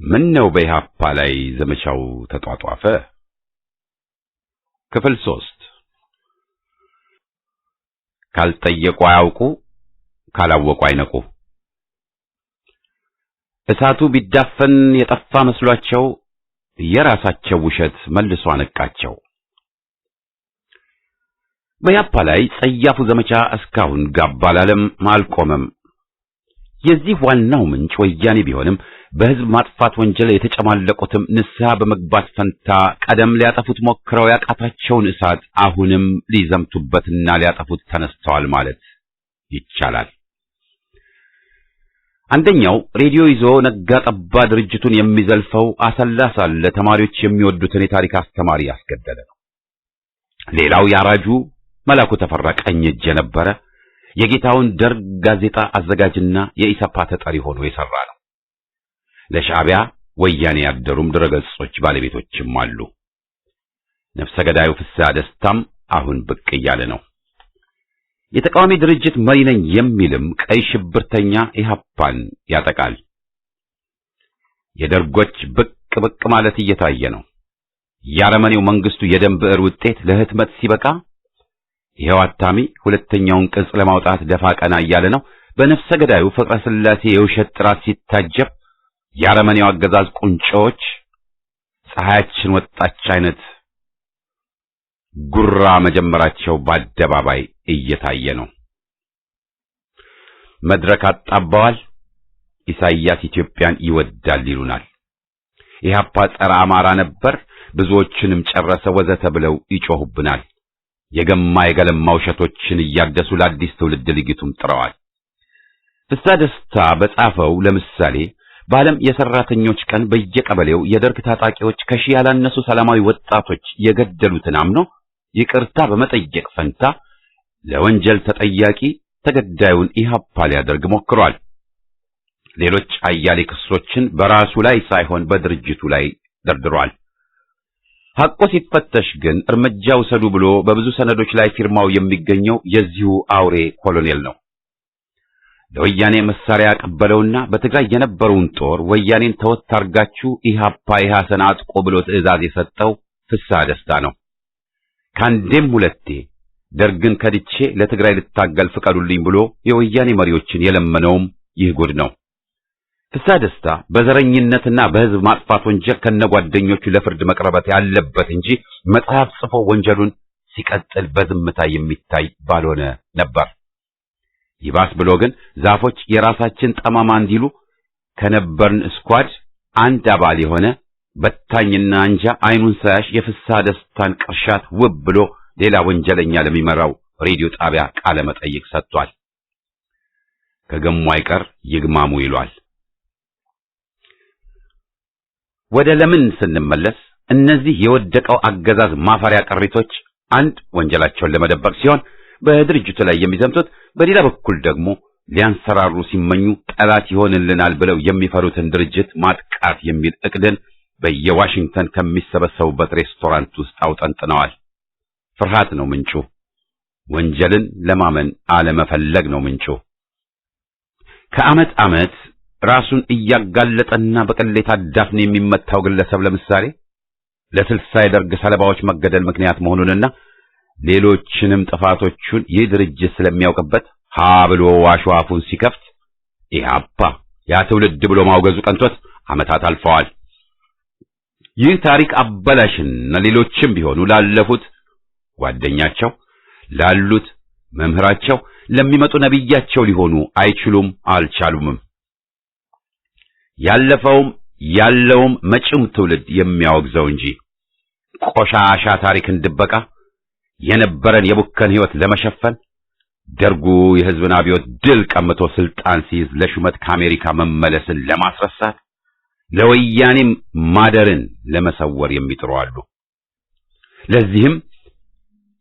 [SPEAKER 2] ምን ነው በኢህአፓ ላይ ዘመቻው ተጧጧፈ? ክፍል 3 ካልጠየቁ አያውቁ፣ ካላወቁ አይነቁ። እሳቱ ቢዳፈን የጠፋ መስሏቸው የራሳቸው ውሸት መልሶ አነቃቸው። በኢህአፓ ላይ ጸያፉ ዘመቻ እስካሁን ጋብ አላለም፣ አልቆመም። የዚህ ዋናው ምንጭ ወያኔ ቢሆንም በህዝብ ማጥፋት ወንጀል የተጨማለቁትም ንስሐ በመግባት ፈንታ ቀደም ሊያጠፉት ሞክረው ያቃታቸውን እሳት አሁንም ሊዘምቱበትና ሊያጠፉት ተነስተዋል ማለት ይቻላል። አንደኛው ሬዲዮ ይዞ ነጋ ጠባ ድርጅቱን የሚዘልፈው አሰላ ሳለ ተማሪዎች የሚወዱትን የታሪክ አስተማሪ ያስገደለ ነው። ሌላው ያራጁ መላኩ ተፈራ ቀኝ እጅ የነበረ የጌታውን ደርግ ጋዜጣ አዘጋጅና የኢሰፓ ተጠሪ ሆኖ የሰራ ነው። ለሻዕቢያ ወያኔ ያደሩም ድረገጾች ባለቤቶችም አሉ። ነፍሰ ገዳዩ ፍስሐ ደስታም አሁን ብቅ እያለ ነው። የተቃዋሚ ድርጅት መሪ ነኝ የሚልም ቀይ ሽብርተኛ ኢህአፓን ያጠቃል። የደርጎች ብቅ ማለት እየታየ ነው። የአረመኔው መንግስቱ የደም ብዕር ውጤት ለህትመት ሲበቃ ይሄው አታሚ ሁለተኛውን ቅጽ ለማውጣት ደፋ ቀና እያለ ነው። በነፍሰ ገዳዩ ፍቅረ ስላሴ የውሸት ጥራት ሲታጀብ የአረመኔው አገዛዝ ቁንጮች ፀሐያችን ወጣች አይነት ጉራ መጀመራቸው በአደባባይ እየታየ ነው። መድረክ አጣባዋል። ኢሳይያስ ኢትዮጵያን ይወዳል ይሉናል። ኢህአፓ ጸረ አማራ ነበር፣ ብዙዎችንም ጨረሰ ወዘተ ብለው ይጮሁብናል። የገማ የገለማ ውሸቶችን እያደሱ ለአዲስ ትውልድ ሊግቱም ጥረዋል። ፍስሐ ደስታ በጻፈው ለምሳሌ በዓለም የሰራተኞች ቀን በየቀበሌው የደርግ ታጣቂዎች ከሺህ ያላነሱ ሰላማዊ ወጣቶች የገደሉትን አምኖ ይቅርታ በመጠየቅ ፈንታ ለወንጀል ተጠያቂ ተገዳዩን ኢህአፓ ሊያደርግ ሞክሯል። ሌሎች አያሌ ክሶችን በራሱ ላይ ሳይሆን በድርጅቱ ላይ ደርድሯል። ሐቁ ሲፈተሽ ግን እርምጃ ውሰዱ ብሎ በብዙ ሰነዶች ላይ ፊርማው የሚገኘው የዚሁ አውሬ ኮሎኔል ነው። ለወያኔ መሳሪያ ያቀበለውና በትግራይ የነበረውን ጦር ወያኔን ተወት አርጋችሁ ኢህአፓ ኢህአሰን አጥቆ ብሎ ትዕዛዝ የሰጠው ፍስሐ ደስታ ነው። ካንዴም ሁለቴ ደርግን ከድቼ ለትግራይ ልታገል ፍቀዱልኝ ብሎ የወያኔ መሪዎችን የለመነውም ይህ ጉድ ነው። ፍስሐ ደስታ በዘረኝነትና በህዝብ ማጥፋት ወንጀል ከነጓደኞቹ ለፍርድ መቅረበት ያለበት እንጂ መጽሐፍ ጽፎ ወንጀሉን ሲቀጥል በዝምታ የሚታይ ባልሆነ ነበር። ይባስ ብሎ ግን ዛፎች የራሳችን ጠማማ እንዲሉ ከነበርን ስኳድ አንድ አባል የሆነ በታኝና አንጃ አይኑን ሳያሽ የፍስሐ ደስታን ቅርሻት ውብ ብሎ ሌላ ወንጀለኛ ለሚመራው ሬዲዮ ጣቢያ ቃለ መጠይቅ ሰጥቷል። ከገሙ አይቀር ይግማሙ ይሏል። ወደ ለምን ስንመለስ እነዚህ የወደቀው አገዛዝ ማፈሪያ ቅሪቶች አንድ ወንጀላቸውን ለመደበቅ ሲሆን በድርጅቱ ላይ የሚዘምቱት፣ በሌላ በኩል ደግሞ ሊያንሰራሩ ሲመኙ ጠላት ይሆንልናል ብለው የሚፈሩትን ድርጅት ማጥቃት የሚል እቅድን በየዋሽንግተን ከሚሰበሰቡበት ሬስቶራንት ውስጥ አውጠንጥነዋል። ፍርሃት ነው ምንጩ። ወንጀልን ለማመን አለመፈለግ ነው ምንጩ። ከዓመት ዓመት ራሱን እያጋለጠና በቅሌት አዳፍን የሚመታው ግለሰብ ለምሳሌ ለስልሳ የደርግ ሰለባዎች መገደል ምክንያት መሆኑንና ሌሎችንም ጥፋቶቹን ይህ ድርጅት ስለሚያውቅበት ሀ ብሎ ዋሽዋፉን ሲከፍት ኢህአፓ ያ ትውልድ ብሎ ማውገዙ ቀንቶት ዓመታት አልፈዋል። ይህ ታሪክ አበላሽና ሌሎችም ቢሆኑ ላለፉት ጓደኛቸው፣ ላሉት መምህራቸው፣ ለሚመጡ ነብያቸው ሊሆኑ አይችሉም፣ አልቻሉምም። ያለፈውም ያለውም መጪውም ትውልድ የሚያወግዘው እንጂ ቆሻሻ ታሪክን ድበቃ የነበረን የቡከን ሕይወት ለመሸፈን ደርጉ የሕዝብን አብዮት ድል ቀምቶ ስልጣን ሲይዝ ለሹመት ከአሜሪካ መመለስን ለማስረሳት ለወያኔም ማደርን ለመሰወር የሚጥሩ አሉ። ለዚህም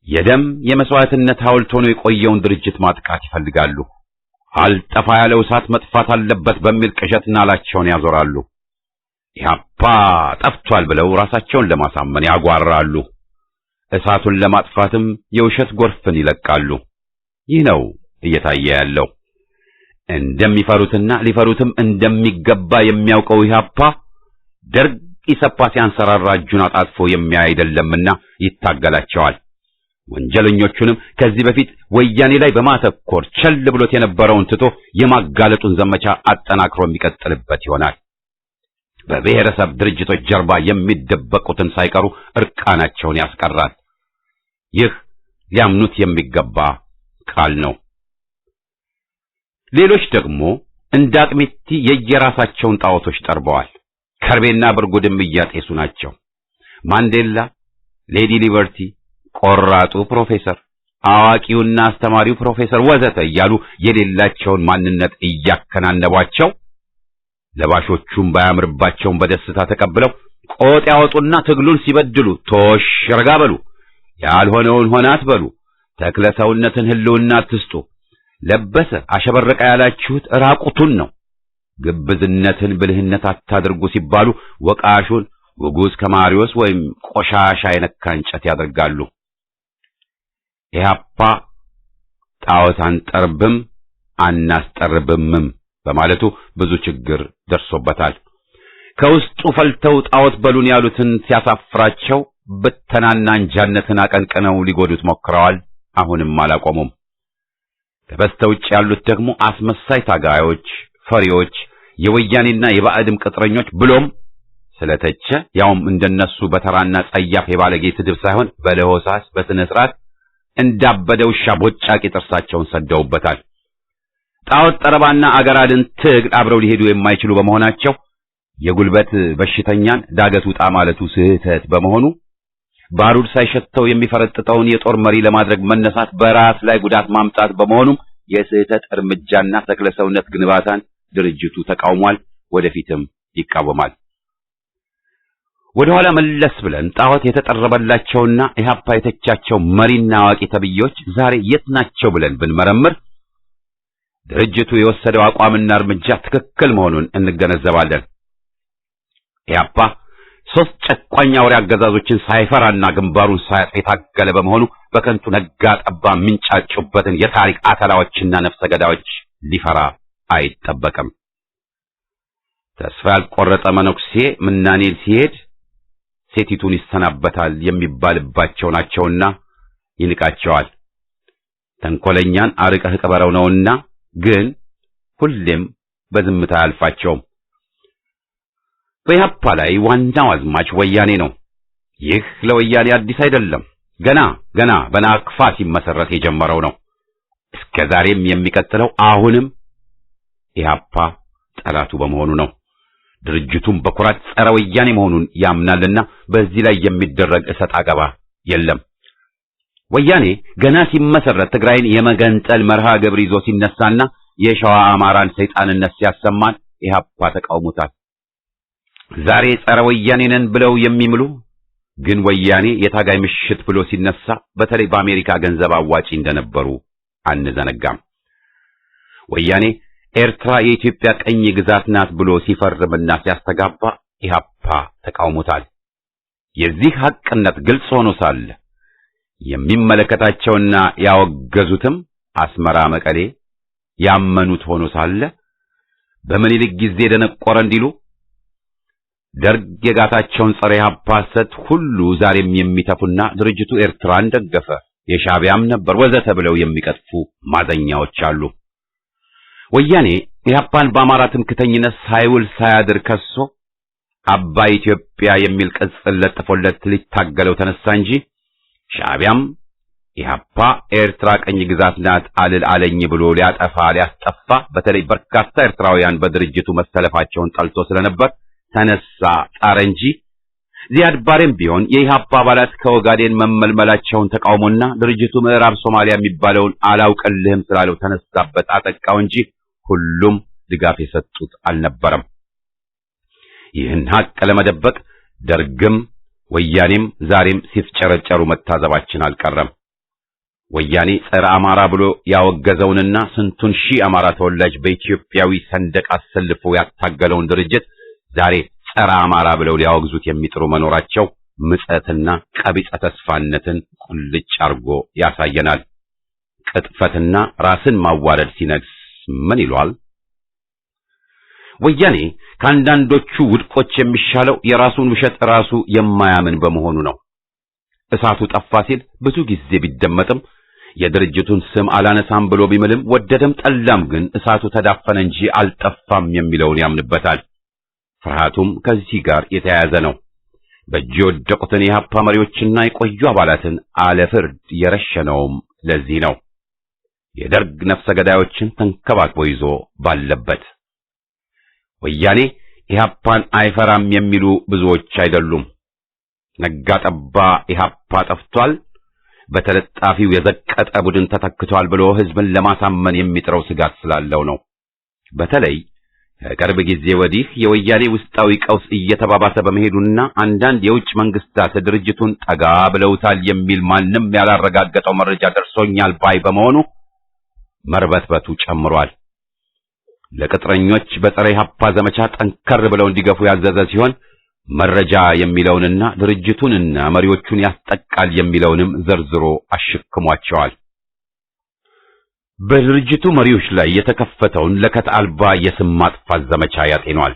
[SPEAKER 2] የደም የመስዋዕትነት ሐውልት ሆኖ የቆየውን ድርጅት ማጥቃት ይፈልጋሉ። አልጠፋ ያለው እሳት መጥፋት አለበት በሚል ቅዠት ናላቸውን ያዞራሉ። ኢህአፓ ጠፍቷል ብለው ራሳቸውን ለማሳመን ያጓራሉ። እሳቱን ለማጥፋትም የውሸት ጎርፍን ይለቃሉ። ይህ ነው እየታየ ያለው። እንደሚፈሩትና ሊፈሩትም እንደሚገባ የሚያውቀው ኢህአፓ ደርግ ኢሰፓ ሲያንሰራራ እጁን አጣጥፎ የሚያይ አይደለምና ይታገላቸዋል። ወንጀለኞቹንም ከዚህ በፊት ወያኔ ላይ በማተኮር ቸል ብሎት የነበረውን ትቶ የማጋለጡን ዘመቻ አጠናክሮ የሚቀጥልበት ይሆናል። በብሔረሰብ ድርጅቶች ጀርባ የሚደበቁትን ሳይቀሩ እርቃናቸውን ያስቀራል። ይህ ሊያምኑት የሚገባ ቃል ነው። ሌሎች ደግሞ እንደ አቅሚቲ የየራሳቸውን ጣዖቶች ጠርበዋል። ከርቤና ብርጉድም እያጤሱ ናቸው። ማንዴላ፣ ሌዲ ሊበርቲ፣ ቆራጡ ፕሮፌሰር፣ አዋቂውና አስተማሪው ፕሮፌሰር ወዘተ እያሉ የሌላቸውን ማንነት እያከናነቧቸው ለባሾቹም ባያምርባቸውም በደስታ ተቀብለው ቆጥ ያወጡና ትግሉን ሲበድሉ ቶሽ ረጋ በሉ፣ ያልሆነውን ሆነ አትበሉ፣ ተክለ ሰውነትን ህልውና አትስጡ፣ ለበሰ አሸበረቀ ያላችሁት ራቁቱን ነው፣ ግብዝነትን ብልህነት አታድርጉ ሲባሉ ወቃሹን ውጉዝ ከማሪዎስ ወይም ቆሻሻ የነካ እንጨት ያደርጋሉ። ኢህአፓ ጣዖት አንጠርብም አናስጠርብምም በማለቱ ብዙ ችግር ደርሶበታል። ከውስጡ ፈልተው ጣዖት በሉን ያሉትን ሲያሳፍራቸው ብተናና አንጃነትን አቀንቅነው ሊጎዱት ሞክረዋል። አሁንም አላቆሙም። ከበስተውጭ ያሉት ደግሞ አስመሳይ ታጋዮች፣ ፈሪዎች፣ የወያኔና የባዕድም ቅጥረኞች ብሎም ስለተቸ ያውም እንደነሱ በተራና ጸያፍ የባለጌ ስድብ ሳይሆን በለሆሳስ በስነ ስርዓት እንዳበደ ውሻ ቦጫቂ ጥርሳቸውን ሰደውበታል። ጣዖት ጠረባና አገራድን ትግል አብረው ሊሄዱ የማይችሉ በመሆናቸው የጉልበት በሽተኛን ዳገት ውጣ ማለቱ ስህተት በመሆኑ ባሩድ ሳይሸተው የሚፈረጥጠውን የጦር መሪ ለማድረግ መነሳት በራስ ላይ ጉዳት ማምጣት በመሆኑም የስህተት እርምጃና ተክለሰውነት ግንባታን ድርጅቱ ተቃውሟል፣ ወደፊትም ይቃወማል። ወደኋላ መለስ ብለን ጣዖት የተጠረበላቸውና ኢህአፓ የተቻቸው መሪና አዋቂ ተብዮች ዛሬ የት ናቸው ብለን ብንመረምር ድርጅቱ የወሰደው አቋምና እርምጃ ትክክል መሆኑን እንገነዘባለን። ኢህአፓ ሶስት ጨቋኝ አውሬ አገዛዞችን ሳይፈራና ግንባሩን ሳያጥፍ የታገለ በመሆኑ በከንቱ ነጋ ጠባ ምንጫጩበትን የታሪክ አተላዎችና ነፍሰ ገዳዮች ሊፈራ አይጠበቅም። ተስፋ ያልቆረጠ መነኩሴ ምናኔል ሲሄድ ሴቲቱን ይሰናበታል የሚባልባቸው ናቸውና ይንቃቸዋል። ተንኮለኛን አርቀህ ቅበረው ነውና ግን ሁሌም በዝምታ አያልፋቸውም። በኢህአፓ ላይ ዋናው አዝማች ወያኔ ነው። ይህ ለወያኔ አዲስ አይደለም። ገና በናቅፋ ሲመሰረት የጀመረው ነው። እስከ ዛሬም የሚቀጥለው አሁንም ኢህአፓ ጠላቱ በመሆኑ ነው። ድርጅቱም በኩራት ጸረ ወያኔ መሆኑን ያምናልና በዚህ ላይ የሚደረግ እሰጥ አገባ የለም። ወያኔ ገና ሲመሰረት ትግራይን የመገንጠል መርሃ ግብር ይዞ ሲነሳና የሸዋ አማራን ሰይጣንነት ሲያሰማን ኢህአፓ ተቃውሞታል። ዛሬ ጸረ ወያኔ ነን ብለው የሚምሉ ግን ወያኔ የታጋይ ምሽት ብሎ ሲነሳ በተለይ በአሜሪካ ገንዘብ አዋጪ እንደነበሩ አንዘነጋም። ወያኔ ኤርትራ የኢትዮጵያ ቀኝ ግዛት ናት ብሎ ሲፈርምና ሲያስተጋባ ኢህአፓ ተቃውሞታል። የዚህ ሐቅነት ግልጽ ሆኖ ሳለ የሚመለከታቸውና ያወገዙትም አስመራ፣ መቀሌ ያመኑት ሆኖ ሳለ በምኒልክ ጊዜ ደነቆረ እንዲሉ ደርግ የጋታቸውን ጸረ ኢህአፓ ሐሰት ሁሉ ዛሬም የሚተፉና ድርጅቱ ኤርትራን ደገፈ፣ የሻዕቢያም ነበር ወዘተ ብለው የሚቀጥፉ ማዘኛዎች አሉ። ወያኔ ኢህአፓን በአማራ ትምክህተኝነት ሳይውል ሳያድር ከሶ አባይ ኢትዮጵያ የሚል ቅጽል ለጥፎለት ሊታገለው ተነሳ እንጂ ሻዕቢያም ኢህአፓ ኤርትራ ቀኝ ግዛት ናት አለኝ ብሎ ሊያስጠፋ በተለይ በርካታ ኤርትራውያን በድርጅቱ መሰለፋቸውን ጠልቶ ስለነበር ተነሳ ጣረ እንጂ ዚያድ ባሬም ቢሆን የኢህአፓ አባላት ከኦጋዴን መመልመላቸውን ተቃውሞና ድርጅቱ ምዕራብ ሶማሊያ የሚባለውን አላውቅልህም ስላለው ተነሳበት አጠቃው እንጂ ሁሉም ድጋፍ የሰጡት አልነበረም። ይህን ሐቅ ለመደበቅ ደርግም ወያኔም ዛሬም ሲፍጨረጨሩ መታዘባችን አልቀረም። ወያኔ ጸረ አማራ ብሎ ያወገዘውንና ስንቱን ሺህ አማራ ተወላጅ በኢትዮጵያዊ ሰንደቅ አሰልፎ ያታገለውን ድርጅት ዛሬ ጸረ አማራ ብለው ሊያወግዙት የሚጥሩ መኖራቸው ምጸትና ቀቢጸ ተስፋነትን ቁልጭ አርጎ ያሳየናል። ቅጥፈትና ራስን ማዋረድ ሲነግስ ምን ይሏል? ወያኔ ከአንዳንዶቹ ውድቆች የሚሻለው የራሱን ውሸት ራሱ የማያምን በመሆኑ ነው። እሳቱ ጠፋ ሲል ብዙ ጊዜ ቢደመጥም የድርጅቱን ስም አላነሳም ብሎ ቢምልም ወደደም ጠላም ግን እሳቱ ተዳፈነ እንጂ አልጠፋም የሚለውን ያምንበታል። ፍርሃቱም ከዚህ ጋር የተያያዘ ነው። በእጅ የወደቁትን የኢህአፓ መሪዎችና የቆዩ አባላትን አለፍርድ የረሸነውም ለዚህ ነው። የደርግ ነፍሰ ገዳዮችን ተንከባክቦ ይዞ ባለበት ወያኔ ኢህአፓን አይፈራም የሚሉ ብዙዎች አይደሉም። ነጋ ጠባ ኢህአፓ ጠፍቷል፣ በተለጣፊው የዘቀጠ ቡድን ተተክቷል ብሎ ህዝብን ለማሳመን የሚጥረው ስጋት ስላለው ነው። በተለይ ከቅርብ ጊዜ ወዲህ የወያኔ ውስጣዊ ቀውስ እየተባባሰ በመሄዱና አንዳንድ የውጭ መንግስታት ድርጅቱን ጠጋ ብለውታል የሚል ማንም ያላረጋገጠው መረጃ ደርሶኛል ባይ በመሆኑ መርበትበቱ ጨምሯል። ለቅጥረኞች በጸረ ኢህአፓ ዘመቻ ጠንከር ብለው እንዲገፉ ያዘዘ ሲሆን መረጃ የሚለውንና ድርጅቱንና መሪዎቹን ያስጠቃል የሚለውንም ዘርዝሮ አሽክሟቸዋል። በድርጅቱ መሪዎች ላይ የተከፈተውን ለከት አልባ የስም ማጥፋት ዘመቻ ያጤኗል።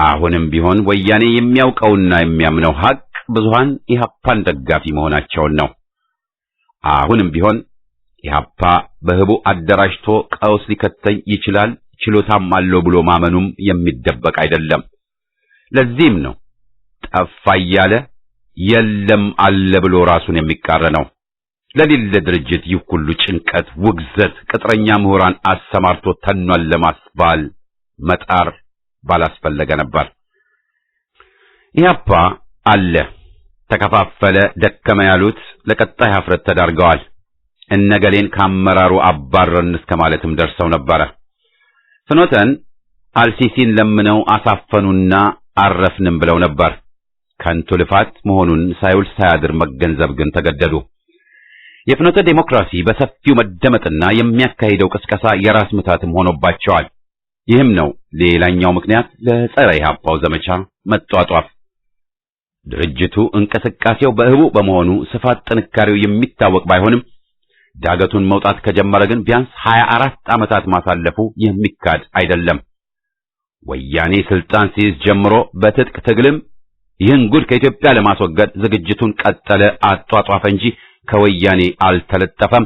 [SPEAKER 2] አሁንም ቢሆን ወያኔ የሚያውቀውና የሚያምነው ሐቅ ብዙሃን ኢህአፓን ደጋፊ መሆናቸውን ነው። አሁንም ቢሆን ኢህአፓ በህቡ አደራጅቶ ቀውስ ሊከተኝ ይችላል ችሎታም አለው ብሎ ማመኑም የሚደበቅ አይደለም። ለዚህም ነው ጠፋ እያለ የለም አለ ብሎ ራሱን የሚቃረነው። ለሌለ ድርጅት ይህ ሁሉ ጭንቀት፣ ውግዘት፣ ቅጥረኛ ምሁራን አሰማርቶ ተኗል ለማስባል መጣር ባላስፈለገ ነበር። ኢህአፓ አለ፣ ተከፋፈለ፣ ደከመ ያሉት ለቀጣይ ሀፍረት ተዳርገዋል። እነገሌን ካመራሩ አባረን እስከ ማለትም ደርሰው ነበረ። ፍኖተን አልሲሲን ለምነው አሳፈኑና አረፍንም ብለው ነበር። ከንቱ ልፋት መሆኑን ሳይውል ሳያድር መገንዘብ ግን ተገደዱ። የፍኖተ ዴሞክራሲ በሰፊው መደመጥና የሚያካሂደው ቅስቀሳ የራስ ምታትም ሆኖባቸዋል። ይህም ነው ሌላኛው ምክንያት ለጸረ ኢህአፓው ዘመቻ መጧጧፍ። ድርጅቱ እንቅስቃሴው በህቡ በመሆኑ ስፋት ጥንካሬው የሚታወቅ ባይሆንም ዳገቱን መውጣት ከጀመረ ግን ቢያንስ 24 ዓመታት ማሳለፉ የሚካድ አይደለም። ወያኔ ስልጣን ሲይዝ ጀምሮ በትጥቅ ትግልም ይህን ጉድ ከኢትዮጵያ ለማስወገድ ዝግጅቱን ቀጠለ፣ አጧጧፈ እንጂ ከወያኔ አልተለጠፈም፣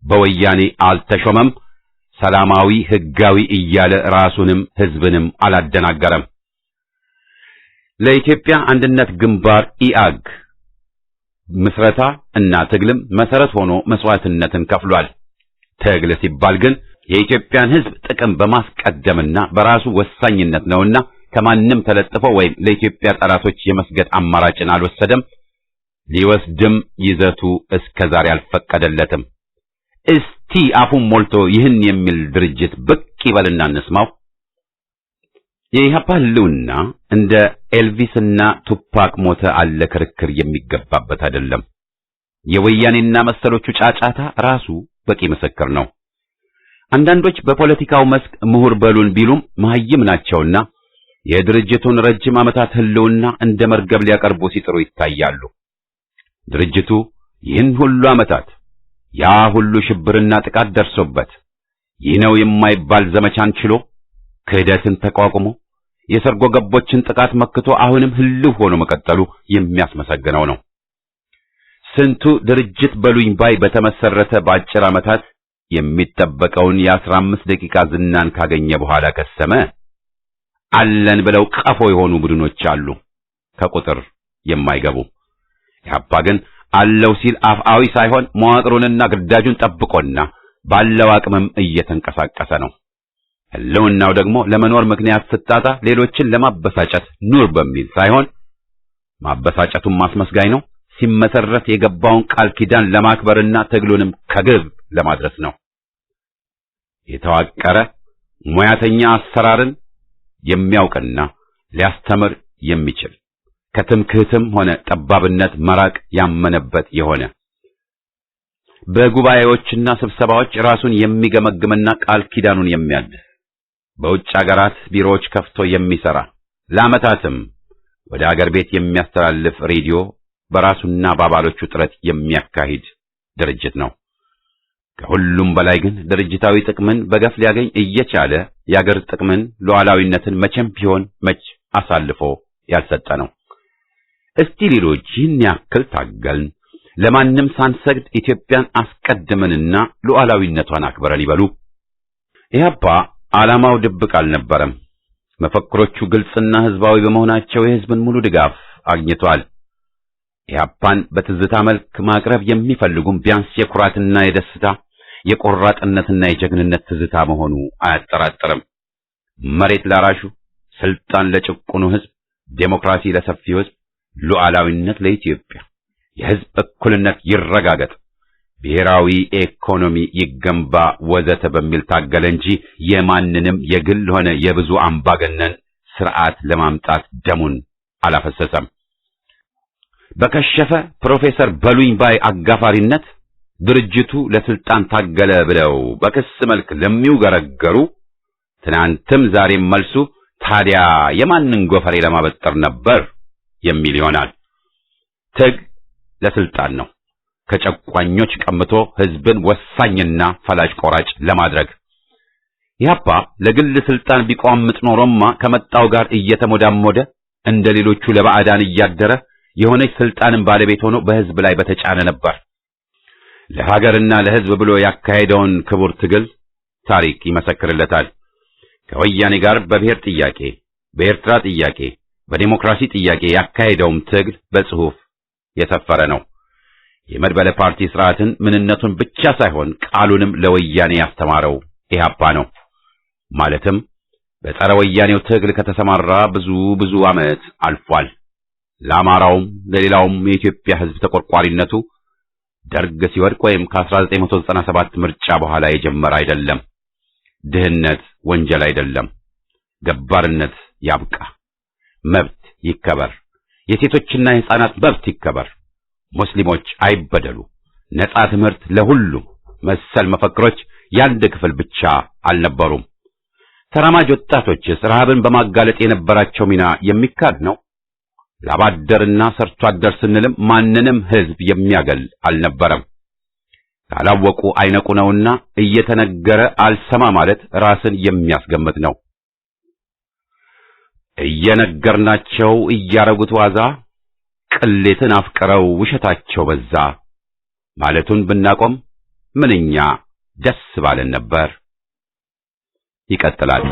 [SPEAKER 2] በወያኔ አልተሾመም፣ ሰላማዊ ህጋዊ እያለ ራሱንም ህዝብንም አላደናገረም። ለኢትዮጵያ አንድነት ግንባር ኢአግ ምስረታ እና ትግልም መሰረት ሆኖ መስዋዕትነትን ከፍሏል። ትግል ሲባል ግን የኢትዮጵያን ሕዝብ ጥቅም በማስቀደምና በራሱ ወሳኝነት ነውና ከማንም ተለጥፎ ወይም ለኢትዮጵያ ጠላቶች የመስገድ አማራጭን አልወሰደም። ሊወስድም ይዘቱ እስከዛሬ አልፈቀደለትም። እስቲ አፉን ሞልቶ ይህን የሚል ድርጅት ብቅ ይበልና እንስማው። የኢህአፓ ህልውና እንደ ኤልቪስና ቱፓክ ሞተ አለ ክርክር የሚገባበት አይደለም። የወያኔና መሰሎቹ ጫጫታ ራሱ በቂ ምስክር ነው። አንዳንዶች በፖለቲካው መስክ ምሁር በሉን ቢሉም መሀይም ናቸውና የድርጅቱን ረጅም ዓመታት ህልውና እንደ መርገብ ሊያቀርቡ ሲጥሩ ይታያሉ። ድርጅቱ ይህን ሁሉ ዓመታት ያ ሁሉ ሽብርና ጥቃት ደርሶበት ይህ ነው የማይባል ዘመቻን ችሎ ክህደትን ተቋቁሞ የሰርጎ ገቦችን ጥቃት መክቶ አሁንም ህልው ሆኖ መቀጠሉ የሚያስመሰግነው ነው። ስንቱ ድርጅት በሉኝ ባይ በተመሰረተ በአጭር ዓመታት የሚጠበቀውን የ15 ደቂቃ ዝናን ካገኘ በኋላ ከሰመ። አለን ብለው ቀፎ የሆኑ ቡድኖች አሉ፣ ከቁጥር የማይገቡ። ኢህአፓ ግን አለው ሲል አፍአዊ ሳይሆን መዋቅሩንና ግዳጁን ጠብቆና ባለው አቅምም እየተንቀሳቀሰ ነው። ህልውናው ደግሞ ለመኖር ምክንያት ስታጣ ሌሎችን ለማበሳጨት ኑር በሚል ሳይሆን ማበሳጨቱን ማስመስጋኝ ነው። ሲመሰረት የገባውን ቃል ኪዳን ለማክበርና ትግሉንም ከግብ ለማድረስ ነው። የተዋቀረ ሙያተኛ አሰራርን የሚያውቅና ሊያስተምር የሚችል ከትምክህትም ሆነ ጠባብነት መራቅ ያመነበት የሆነ በጉባኤዎችና ስብሰባዎች ራሱን የሚገመግምና ቃል ኪዳኑን የሚያድስ በውጭ አገራት ቢሮዎች ከፍቶ የሚሰራ ለዓመታትም ወደ አገር ቤት የሚያስተላልፍ ሬዲዮ በራሱና በአባሎቹ ጥረት የሚያካሂድ ድርጅት ነው። ከሁሉም በላይ ግን ድርጅታዊ ጥቅምን በገፍ ሊያገኝ እየቻለ የአገር ጥቅምን ሉዓላዊነትን መቼም ቢሆን መች አሳልፎ ያልሰጠ ነው። እስቲ ሌሎች ይህን ያክል ታገልን፣ ለማንም ሳንሰግድ ኢትዮጵያን አስቀድመንና ሉዓላዊነቷን አክብረን ይበሉ። ኢህአፓ ዓላማው ድብቅ አልነበረም። መፈክሮቹ ግልጽና ህዝባዊ በመሆናቸው የህዝብን ሙሉ ድጋፍ አግኝቷል። ኢህአፓን በትዝታ መልክ ማቅረብ የሚፈልጉም ቢያንስ የኩራትና የደስታ የቆራጥነትና የጀግንነት ትዝታ መሆኑ አያጠራጥርም። መሬት ላራሹ፣ ስልጣን ለጭቁኑ ህዝብ፣ ዴሞክራሲ ለሰፊው ህዝብ፣ ሉዓላዊነት ለኢትዮጵያ፣ የህዝብ እኩልነት ይረጋገጥ፣ ብሔራዊ ኢኮኖሚ ይገንባ ወዘተ በሚል ታገለ እንጂ የማንንም የግል ሆነ የብዙ አምባገነን ስርዓት ለማምጣት ደሙን አላፈሰሰም። በከሸፈ ፕሮፌሰር በሉኝ ባይ አጋፋሪነት ድርጅቱ ለስልጣን ታገለ ብለው በክስ መልክ ለሚውገረገሩ ትናንትም ዛሬም መልሱ ታዲያ የማንን ጎፈሬ ለማበጠር ነበር የሚል ይሆናል። ትግል ለስልጣን ነው፣ ከጨቋኞች ቀምቶ ህዝብን ወሳኝና ፈላጭ ቆራጭ ለማድረግ። ኢህአፓ ለግል ስልጣን ቢቋምጥ ኖሮማ ከመጣው ጋር እየተሞዳሞደ እንደ ሌሎቹ ለባዕዳን እያደረ የሆነች ስልጣንን ባለቤት ሆኖ በህዝብ ላይ በተጫነ ነበር። ለሀገርና ለህዝብ ብሎ ያካሄደውን ክቡር ትግል ታሪክ ይመሰክርለታል። ከወያኔ ጋር በብሔር ጥያቄ፣ በኤርትራ ጥያቄ፣ በዲሞክራሲ ጥያቄ ያካሄደውም ትግል በጽሑፍ የሰፈረ ነው። የመድበለ ፓርቲ ስርዓትን ምንነቱን ብቻ ሳይሆን ቃሉንም ለወያኔ ያስተማረው ኢህአፓ ነው። ማለትም በጸረ ወያኔው ትግል ከተሰማራ ብዙ ዓመት አልፏል። ለአማራውም ለሌላውም የኢትዮጵያ ህዝብ ተቆርቋሪነቱ ደርግ ሲወድቅ ወይም ከ1997 ምርጫ በኋላ የጀመረ አይደለም። ድህነት ወንጀል አይደለም። ገባርነት ያብቃ፣ መብት ይከበር፣ የሴቶችና የሕፃናት መብት ይከበር፣ ሙስሊሞች አይበደሉ፣ ነጻ ትምህርት ለሁሉ መሰል መፈክሮች ያንድ ክፍል ብቻ አልነበሩም። ተራማጅ ወጣቶችስ ረሃብን በማጋለጥ የነበራቸው ሚና የሚካድ ነው። ላባደርና ሰርቶ አደር ስንልም ማንንም ህዝብ የሚያገል አልነበረም። ካላወቁ አይነቁ ነውና እየተነገረ አልሰማ ማለት ራስን የሚያስገምት ነው። እየነገርናቸው እያረጉት ዋዛ፣ ቅሌትን አፍቅረው ውሸታቸው በዛ ማለቱን ብናቆም ምንኛ ደስ ባለን ነበር። ይቀጥላል።